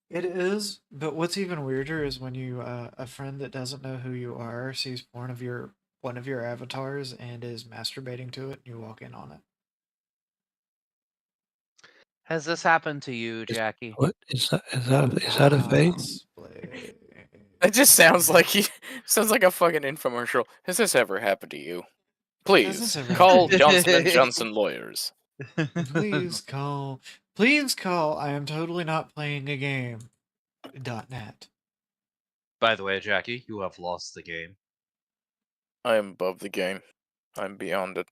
It is, but what's even weirder is when you a friend that doesn't know who you are sees one of your avatars and is masturbating to it, and you walk in on it. Has this happened to you, Jackie? What is that? Is that a thing? Possibly. It just sounds like sounds like a fucking infomercial. Has this ever happened to you? Has Please this ever call happened to you? Johnson and Johnson lawyers. Please call. Please call. I am totally not playing a game. .net. By the way, Jackie, you have lost the game. I am above the game. I'm beyond it.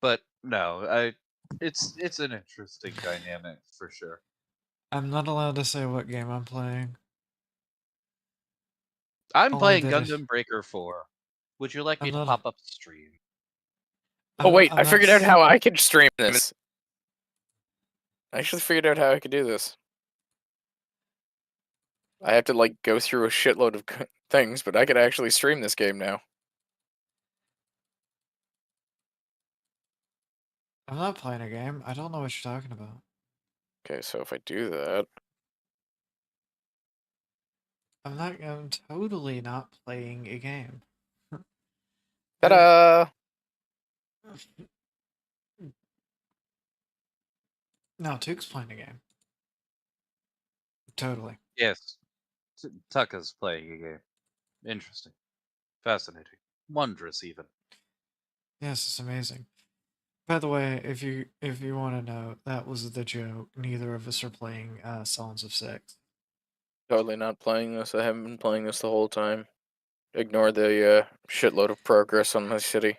But no, it's an interesting dynamic for sure. I'm not allowed to say what game I'm playing. I'm All I playing did is- Gundam Breaker 4. Would you like me I'm to not- pop up stream? Oh wait, I'm I not figured out s- how I could stream this. I actually figured out how I could do this. I have to like go through a shitload of things, but I could actually stream this game now. I'm not playing a game. I don't know what you're talking about. Okay, so if I do that, I'm totally not playing a game. ta-da! No, Tuke's playing a game. Totally. Yes. Tucka's playing a game. Interesting. Fascinating. Wondrous even. Yes, it's amazing. By the way, if you want to know, that was the joke. Neither of us are playing Songs of Six. Totally not playing this. I haven't been playing this the whole time. Ignore the shitload of progress on my city.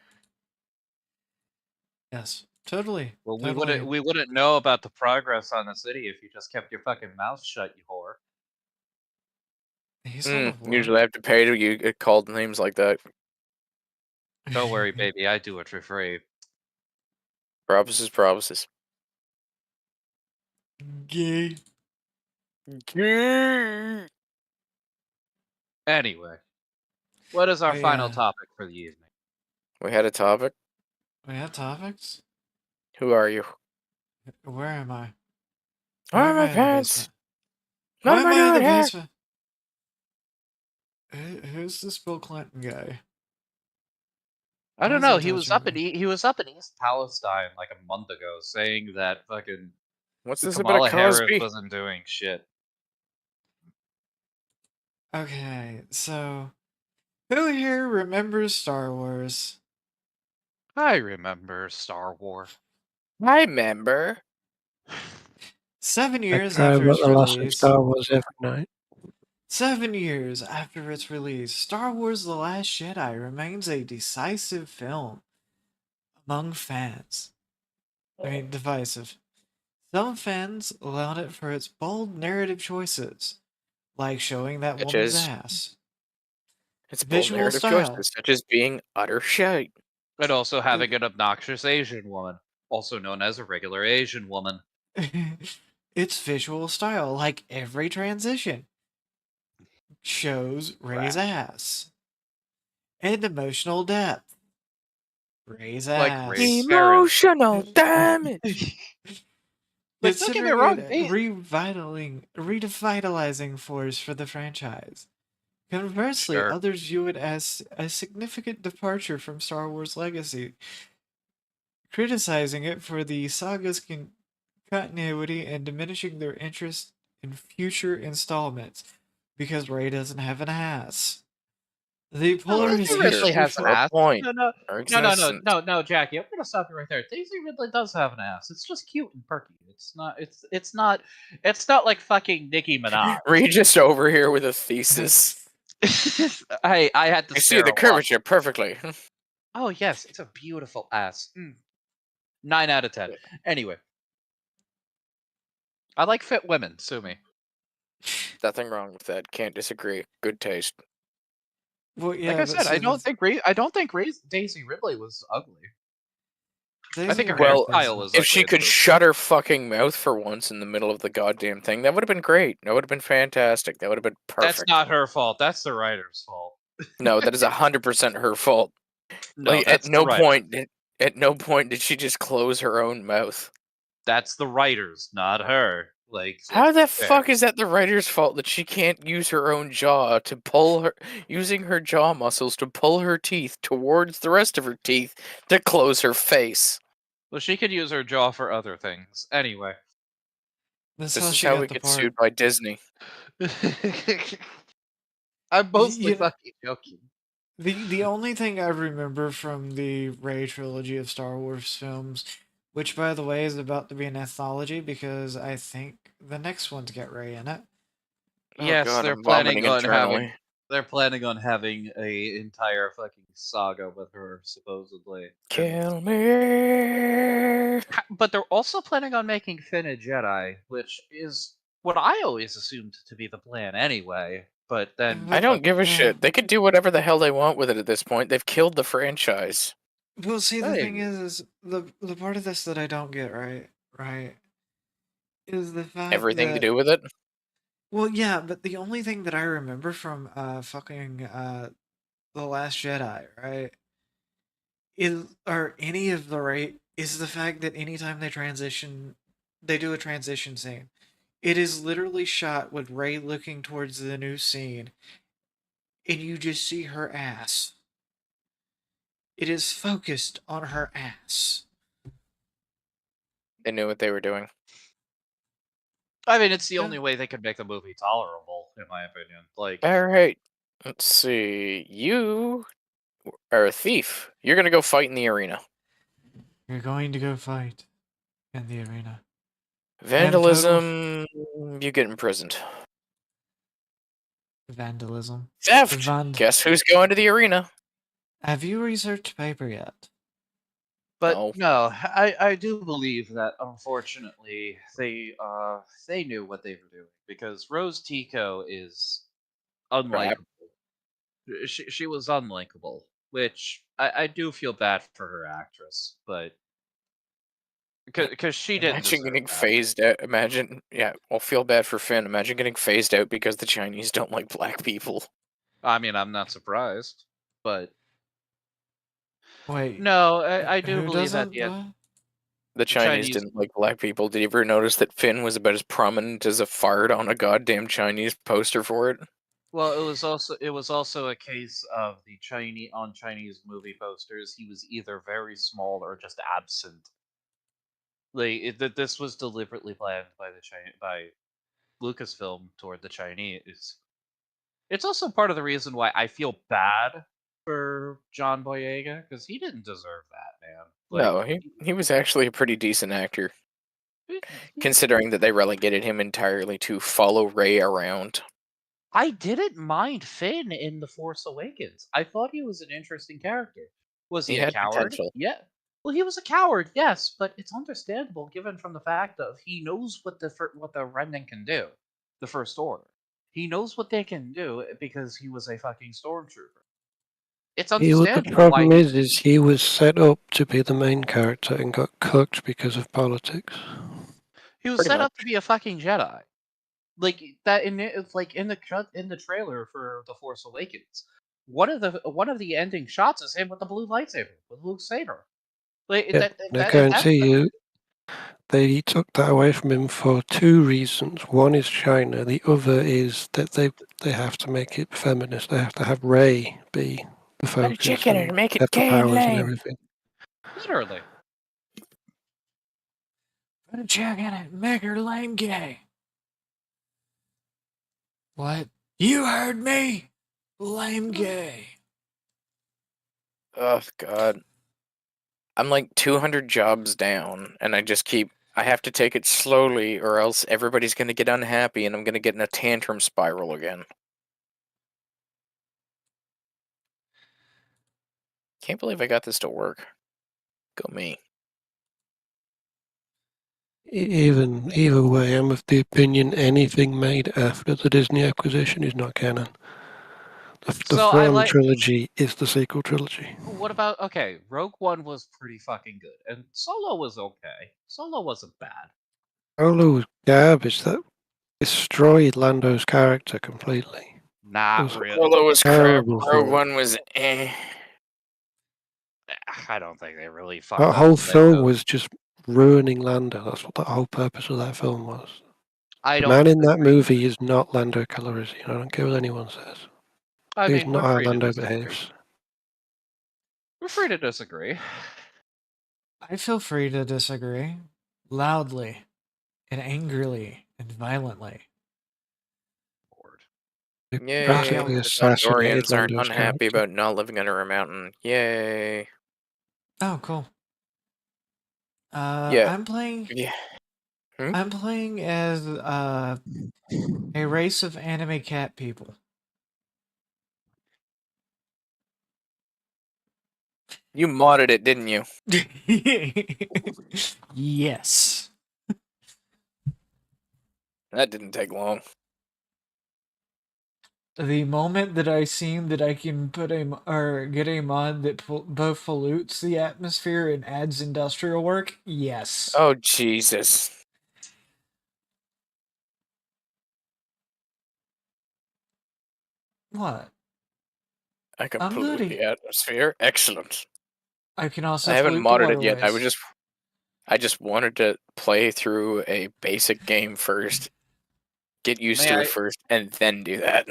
Yes, totally. Well, totally. we wouldn't know about the progress on the city if you just kept your fucking mouth shut, you whore. He's not a whore. Usually I have to pay to get called names like that. Don't worry, baby. I do it for free. Promises, promises. Gay. Anyway, what is our Hey, final topic for the evening? We had a topic. We have topics. Who are you? Where am I? Where are am my I in the pants? basement? What Why am am I I in the doing here? basement? Who's this Bill Clinton guy? I don't Why is know. he He was up touching in he was up in East Palestine like a month ago, saying that fucking What's this about Kamala a Harris Cosby? wasn't doing shit. Okay, so who here remembers Star Wars? I remember Star Wars. I remember. 7 I years cry after about its the loss of release, Star Wars every night. 7 years after its release, Star Wars The Last Jedi remains a decisive film among fans. I mean, divisive. Some fans allowed it for its bold narrative choices, like showing that Such woman's as ass. its bold Visual narrative style. choices, such as being utter shite. And also having an obnoxious Asian woman, also known as a regular Asian woman. Its visual style, like every transition, shows Rey's ass. And emotional depth. Rey's Like ass. Rey's parents. Emotional damage. Like, don't get me Considering wrong, it revitalizing force for the franchise. Conversely, Sure. others view it as a significant departure from Star Wars legacy, criticizing it for the saga's continuity and diminishing their interest in future installments because Rey doesn't have an ass. The Daisy polarization. Ridley has an For a ass. point. No, Existence. Jackie. I'm gonna stop you right there. Daisy Ridley does have an ass. It's just cute and perky. It's not like fucking Nicki Minaj. Regis over here with a thesis. I had to I see stare the a lot. curvature perfectly. Oh yes, it's a beautiful ass. 9 out of 10. Anyway, I like fit women. Sue me. Nothing wrong with that. Can't disagree. Good taste. Well, yeah, Like I but said, see, I don't think Daisy Ridley was ugly. I think her Well, hairstyle was if ugly she in the could movie. shut her fucking mouth for once in the middle of the goddamn thing, that would have been great. That would have been fantastic. That would have been perfect. That's not her fault. That's the writer's fault. No, that is 100% her fault. No, Like that's at no the writer. point did she just close her own mouth. That's the writers, not her. Like, How the fair. fuck is that the writer's fault that she can't use her own jaw to pull her, using her jaw muscles to pull her teeth towards the rest of her teeth to close her face? Well, she could use her jaw for other things. Anyway. That's This how is she how got we the get part. sued by Disney. I'm mostly You know- fucking joking. The only thing I remember from the Rey trilogy of Star Wars films, which by the way is about to be an anthology because I think the next one's got Rey in it. Oh Yes, God, they're I'm vomiting internally. they're planning on having a entire fucking saga with her, supposedly. Kill me. But they're also planning on making Finn a Jedi, which is what I always assumed to be the plan anyway. But then I don't give a Yeah. shit. They could do whatever the hell they want with it at this point. They've killed the franchise. Well, see, the Hey. thing is the part of this that I don't get right, is the fact Everything to that do with it. well, yeah, but the only thing that I remember from fucking The Last Jedi, right, is or any of the Rey is the fact that anytime they do a transition scene. It is literally shot with Rey looking towards the new scene, and you just see her ass. It is focused on her ass. They knew what they were doing. I mean, it's the Yeah. only way they could make the movie tolerable, in my opinion. Like, All right. Let's see. You are a thief. You're gonna go fight in the arena. You're going to go fight in the arena. Vandalism. You get imprisoned. Vandalism. Theft. Vand- Guess who's going to the arena? Have you researched paper yet? but no, I do believe that unfortunately they knew what they were doing because Rose Tico is unlikable. She was unlikable, which I do feel bad for her actress, but because she didn't Imagine deserve getting that. phased out. Imagine, yeah, I'll feel bad for Finn. Imagine getting phased out because the Chinese don't like black people. I mean, I'm not surprised, but Wait. no, I do who believe that doesn't? The Chinese didn't like black people. Did you ever notice that Finn was about as prominent as a fart on a goddamn Chinese poster for it? Well, it was also a case of the Chinese movie posters. He was either very small or just absent. Like this was deliberately planned by Lucasfilm toward the Chinese. It's also part of the reason why I feel bad for John Boyega because he didn't deserve that, man. No, he was actually a pretty decent actor. considering that they relegated him entirely to follow Rey around. I didn't mind Finn in The Force Awakens. I thought he was an interesting character. Was He he a had coward? potential. Yeah. Well, he was a coward, yes, but it's understandable given from the fact of he knows what the Remnant can do, the First Order. He knows what they can do because he was a fucking stormtrooper. It's The understandable why problem is he was set up to be the main character and got cooked because of politics. he was Pretty set up much. to be a fucking Jedi. Like that it's like in the trailer for The Force Awakens. One of the ending shots is him with the blue lightsaber with Luke Saber. Like Yeah, I guarantee you, they took that away from him for two reasons. One is China. The other is that they have to make it feminist. They have to have Rey be the Put a focus chick in it and and make it get the gay and powers and lame. everything. literally. Put a chick in it, make her lame gay. What? You heard me? Lame gay. Oh, God. I'm like 200 jobs down, and I have to take it slowly, or else everybody's going to get unhappy, and I'm going to get in a tantrum spiral again. Can't believe I got this to work. Go me. Either way, I'm of the opinion anything made after the Disney acquisition is not canon. The So I Thrawn like. trilogy is the sequel trilogy. What about Rogue One was pretty fucking good, and Solo was okay. Solo wasn't bad. Solo was garbage. That destroyed Lando's character completely. Not It really. Solo was crap. terrible Rogue film. One was eh. I don't think they really fucked That up. whole film Lando. was just ruining Lando. That's what the whole purpose of that film was. I The don't man in that disagree. movie is not Lando Calrissian. I don't care what anyone says. I He's mean, not we're how free to Lando disagree. behaves. We're free to disagree. I feel free to disagree. Loudly, and angrily, and violently. They Yay. practically The assassinated Gondorians aren't Lando's unhappy character. about not living under a mountain. Yay. Oh, cool. Yeah. I'm playing. Yeah. I'm playing as a race of anime cat people. You modded it, didn't you? Yes. That didn't take long. The moment that I seen that I can put get a mod that both pollutes the atmosphere and adds industrial work, yes. Oh, Jesus. What? I can I'm pollute good. the atmosphere. Excellent. I can also I haven't pollute the modded it yet. waterways. I just wanted to play through a basic game first, get used to it first, and then do that.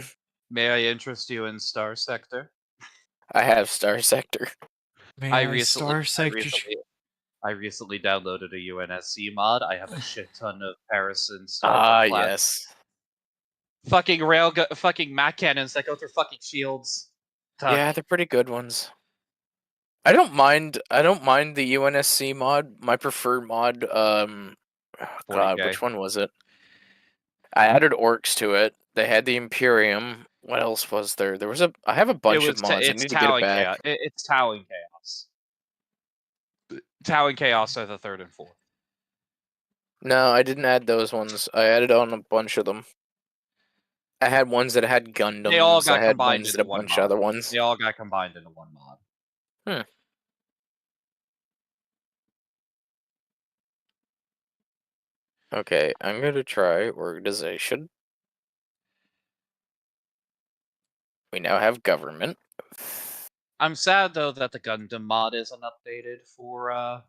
May I interest you in Star Sector? I have Star Sector. I recently downloaded a UNSC mod. I have a shit ton of Paris and Star Wars. Yes. Fucking Mac cannons that go through fucking shields. Yeah, they're pretty good ones. I don't mind the UNSC mod. My preferred mod, God, which one was it? I added orcs to it. They had the Imperium. What else was there? I have a bunch of mods. I need to get it back. It's Tau and Chaos. Tau and Chaos are the third and fourth. No, I didn't add those ones. I added on a bunch of them. I had ones that had Gundams. They all got I had combined ones into that a one bunch of mod. other ones. They all got combined into one mod. Okay, I'm gonna try organization. We now have government. I'm sad though that the Gundam mod isn't updated for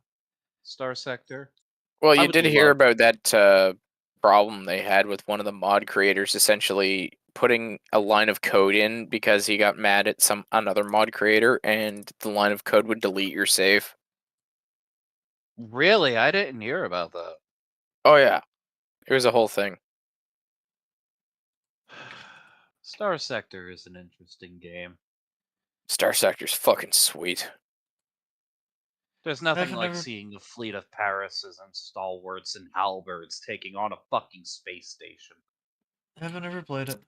Star Sector. Well, you did hear about that problem they had with one of the mod creators essentially putting a line of code in because he got mad at another mod creator, and the line of code would delete your save. Really? I didn't hear about that. Oh yeah, it was a whole thing. Star Sector is an interesting game. Star Sector's fucking sweet. There's nothing like never- seeing a fleet of Parises and stalwarts and halberds taking on a fucking space station. I haven't ever played it.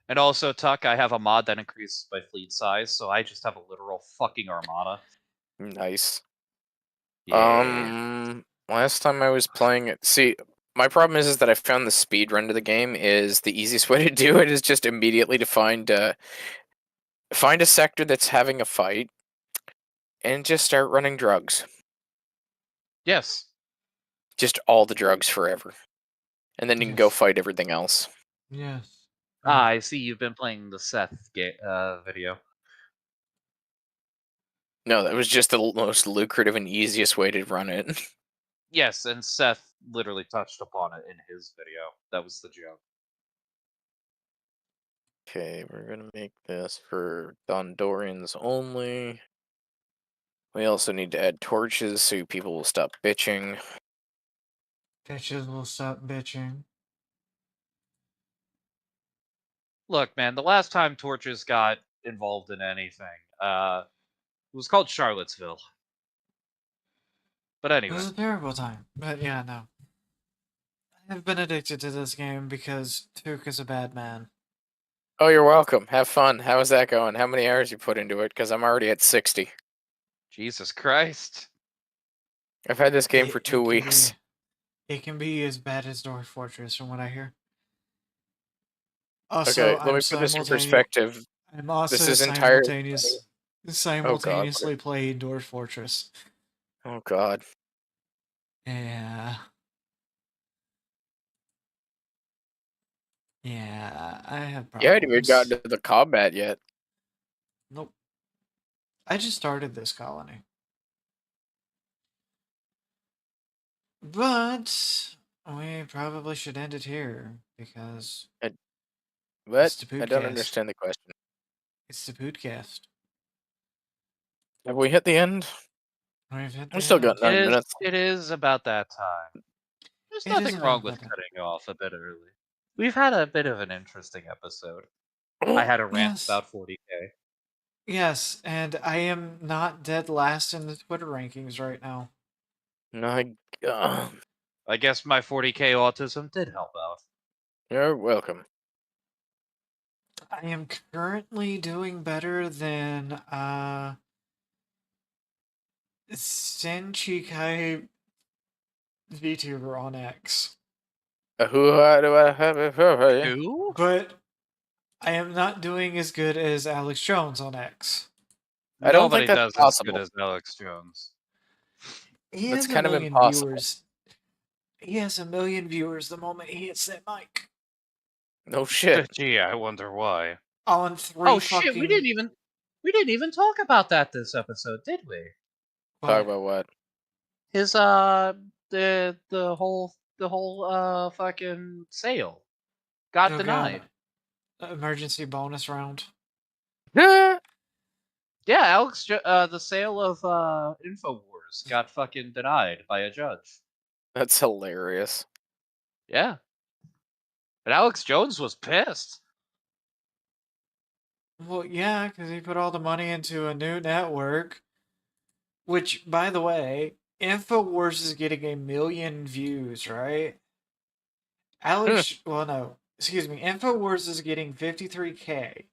And also, Tuck, I have a mod that increases my fleet size, so I just have a literal fucking armada. Nice. Yeah. Last time I was playing it, see, my problem is that I found the speed run to the game is the easiest way to do it is just immediately to find a sector that's having a fight and just start running drugs. Yes. Just all the drugs forever. And then you can go Yes. fight everything else. Yes. Ah, I see you've been playing the Seth video. No, that was just the most lucrative and easiest way to run it. Yes, and Seth literally touched upon it in his video. That was the joke. Okay, we're gonna make this for Dondorians only. We also need to add torches so people will stop bitching. Bitches will stop bitching. Look, man, the last time Torches got involved in anything, it was called Charlottesville. But It anyway. was a terrible time. But yeah, no. I've been addicted to this game because Took is a bad man. Oh, you're welcome. Have fun. How is that going? How many hours you put into it? Because I'm already at 60. Jesus Christ. I've had this game It- for it 2 can weeks. It can be as bad as Dwarf Fortress, from what I hear. Also, Okay, let me put this in perspective. I'm also This is entirely... simultaneously playing Dwarf Fortress. Oh, God. Yeah. Yeah, I have problems. Yeah, I haven't even gotten to the combat yet. Nope. I just started this colony. But we probably should end it here because What? the I don't podcast. understand the question. It's the podcast. Have we hit the end? We've hit We the still end. got 9 minutes. It is about that time. There's It nothing is wrong about with that time. cutting off a bit early. We've had a bit of an interesting episode. I had a rant Yes. about 40k. Yes, and I am not dead last in the Twitter rankings right now. My God. I guess my 40k autism did help out. You're welcome. I am currently doing better than Senchikai VTuber on X. Who do I have it for? Who? But I am not doing as good as Alex Jones on X. I don't Nobody think that's does as good possible. as Alex Jones. He That's has a kind of million impossible. viewers. He has a million viewers the moment he hits that mic. No shit. Gee, I wonder why. On three Oh fucking... shit, we didn't even talk about that this episode, did we? Talk about what? His the whole fucking sale got Oh, denied. God. Emergency bonus round. Yeah, Alex, the sale of Infowars got fucking denied by a judge. That's hilarious. Yeah, and Alex Jones was pissed. Well, yeah, because he put all the money into a new network. Which, by the way, Infowars is getting 1 million views, right? Infowars is getting 53K.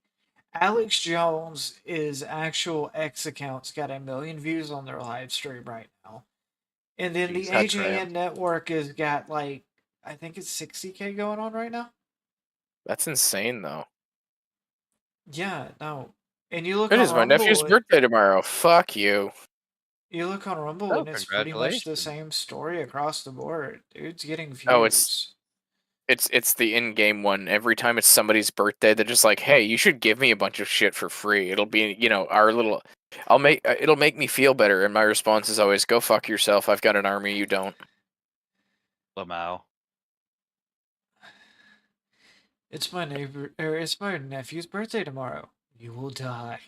Alex Jones' actual X account's got 1 million views on their live stream right now. And then Jeez, the that's AJN network has got I think it's 60K going on right now. That's insane, though. Yeah, no. And you look It on is my Rumble, nephew's birthday tomorrow. Fuck you. You look on Rumble Oh, and it's pretty much the congratulations. same story across the board. Dude's getting views. Oh, it's the in-game one. Every time it's somebody's birthday, they're just like, "Hey, you should give me a bunch of shit for free. It'll be, our little. It'll make me feel better." And my response is always, "Go fuck yourself. I've got an army. You don't." Lamau. It's my nephew's birthday tomorrow. You will die.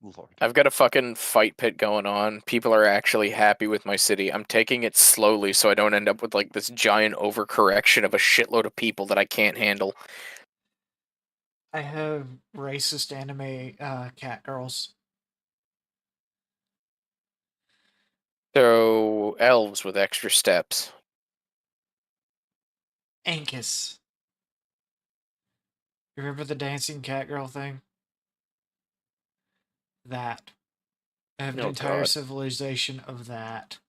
Lord. I've got a fucking fight pit going on. People are actually happy with my city. I'm taking it slowly so I don't end up with this giant overcorrection of a shitload of people that I can't handle. I have racist anime cat girls. So elves with extra steps. Ankus. You remember the dancing cat girl thing? That. I have an Oh, entire God. civilization of that.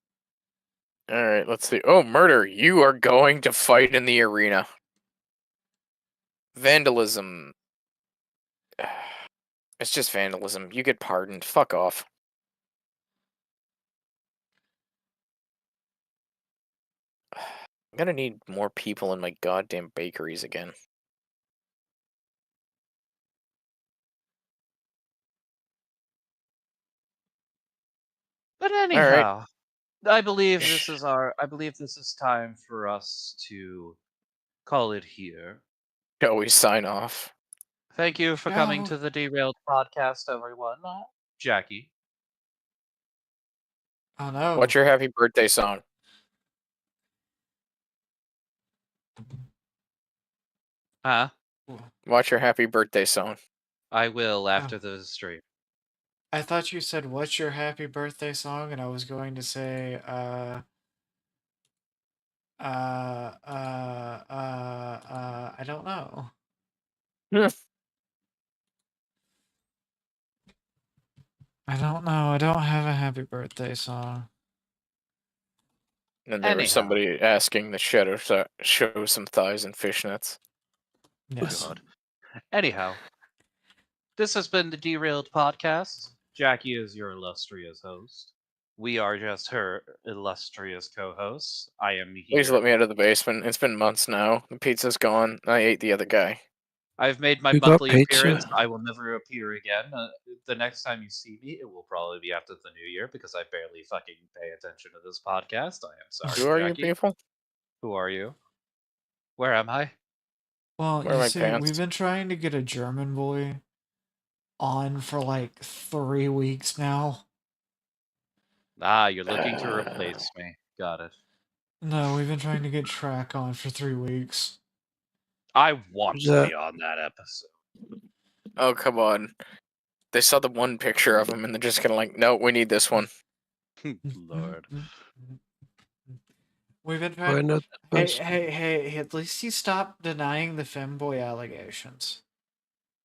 All right, let's see. Oh, murder! You are going to fight in the arena. Vandalism. It's just vandalism. You get pardoned. Fuck off. I'm gonna need more people in my goddamn bakeries again. But anyhow, I believe this is time for us to call it here. Always sign off. Thank you for coming Ciao. to the Derailed Podcast, everyone. Jackie. Oh no. What's your happy birthday song? Huh? What's your happy birthday song? I will after the stream. I thought you said, "What's your happy birthday song?" And I was going to say, I don't know. I don't know. I don't have a happy birthday song. And there was Anyhow. somebody asking the shadow show some thighs and fishnets. Yes. God. Anyhow, this has been the Derailed Podcast. Jackie is your illustrious host. We are just her illustrious co-hosts. I am here. Please let me out of the basement. It's been months now. The pizza's gone. I ate the other guy. I've made my You got monthly pizza? appearance. I will never appear again. The next time you see me, it will probably be after the new year because I barely fucking pay attention to this podcast. I am sorry, Who are you Jackie. people? Who are you? Where am I? Well, Where are you my see, pants? we've been trying to get a German boy on for like 3 weeks now. Ah, you're looking to replace me. Got it. No, we've been trying to get Track on for 3 weeks. I want to Yeah. be on that episode. Oh, come on. They saw the one picture of him and they're just gonna like, no, we need this one. Lord. We've been Why trying. not? Hey! At least you stop denying the femboy allegations.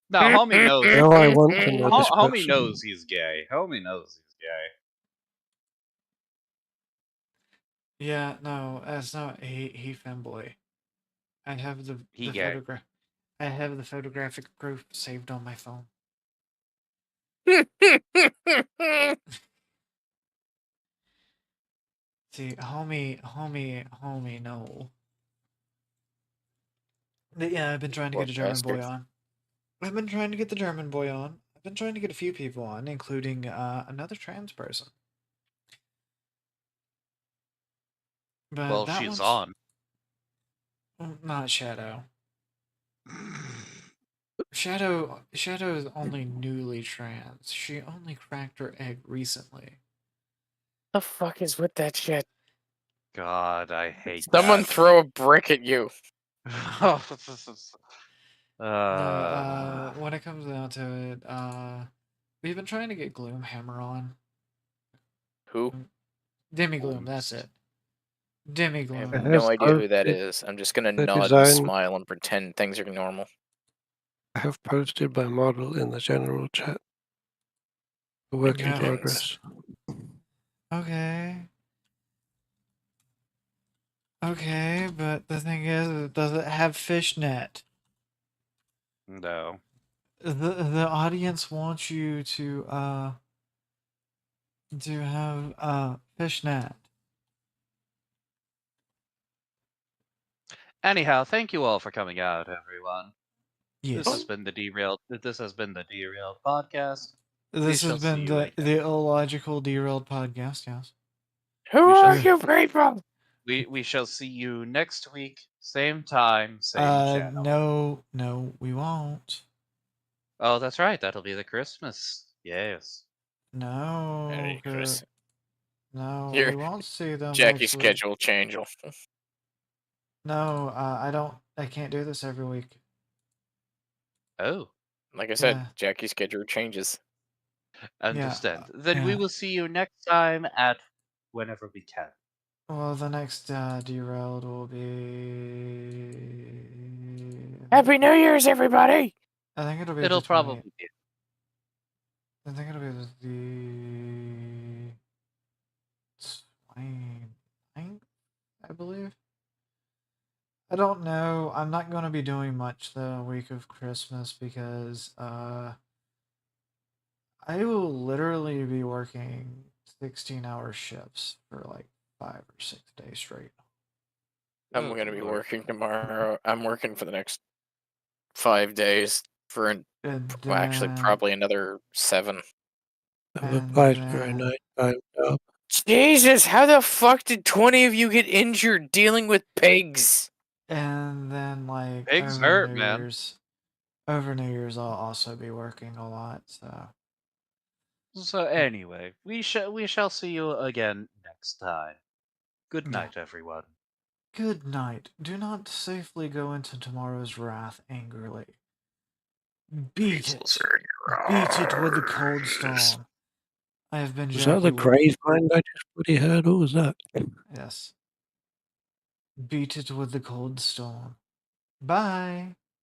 No, homie knows. Now I want to know this Homie person. knows he's gay. Homie knows he's gay. Yeah, no, that's not he femboy. I have the He gay. photograph. I have the photographic proof saved on my phone. See, homie, no. But yeah, I've been trying to Poor get a German boy bastard. on. I've been trying to get the German boy on. I've been trying to get a few people on, including another trans person. But Well, that she's one's on. not Shadow. Shadow is only newly trans. She only cracked her egg recently. The fuck is with that shit? God, I hate Someone that. throw a brick at you. No, when it comes down to it, we've been trying to get Gloomhammer on. Who? Demigloom, that's it. I Demigloom. have have no idea who that posted is. I'm just gonna the nod and design. smile and pretend things are normal. I have posted my model in the general chat. A work in Yeah. progress. Okay. Okay, but the thing is, does it have fishnet? No. The audience wants you to have fishnet. Anyhow, thank you all for coming out, everyone. Yes. This has been the Derailed Podcast. This shall has see been you the again. illogical derailed podcast. Yes. Who We are shall- you people? We shall see you next week, same time, same channel. No, we won't. Oh, that's right. That'll be the Christmas. Yes. No, Merry Christmas. no, Here, we won't see them Jackie's next week. schedule change. No, I can't do this every week. Oh, Like I said, Yeah. Jackie's schedule changes. understand. Then we yeah. will see you next time at whenever we can. Well, the next Derailed will be... Happy New Year's, everybody! I think it'll be It'll the 20... probably be. I think it'll be the 29th, I believe. I don't know. I'm not going to be doing much the week of Christmas because I will literally be working 16-hour shifts for like 5 or 6 days straight. I'm Oh, going to be Lord. working tomorrow. I'm working for the next 5 days for And actually then- probably another 7. Have a And very then- nice time job. Jesus, how the fuck did 20 of you get injured dealing with pigs? And then, like, Pigs over hurt, New man. Year's, over New Year's, I'll also be working a lot. So anyway, we shall see you again next time. Good Yeah. night, everyone. Good night. Do not safely go into tomorrow's wrath angrily. Beat it. Beat it with the cold stone. I have been Was that the Jackie grave mind I just bloody heard? What was that? Yes. Beat it with the cold stone. Bye.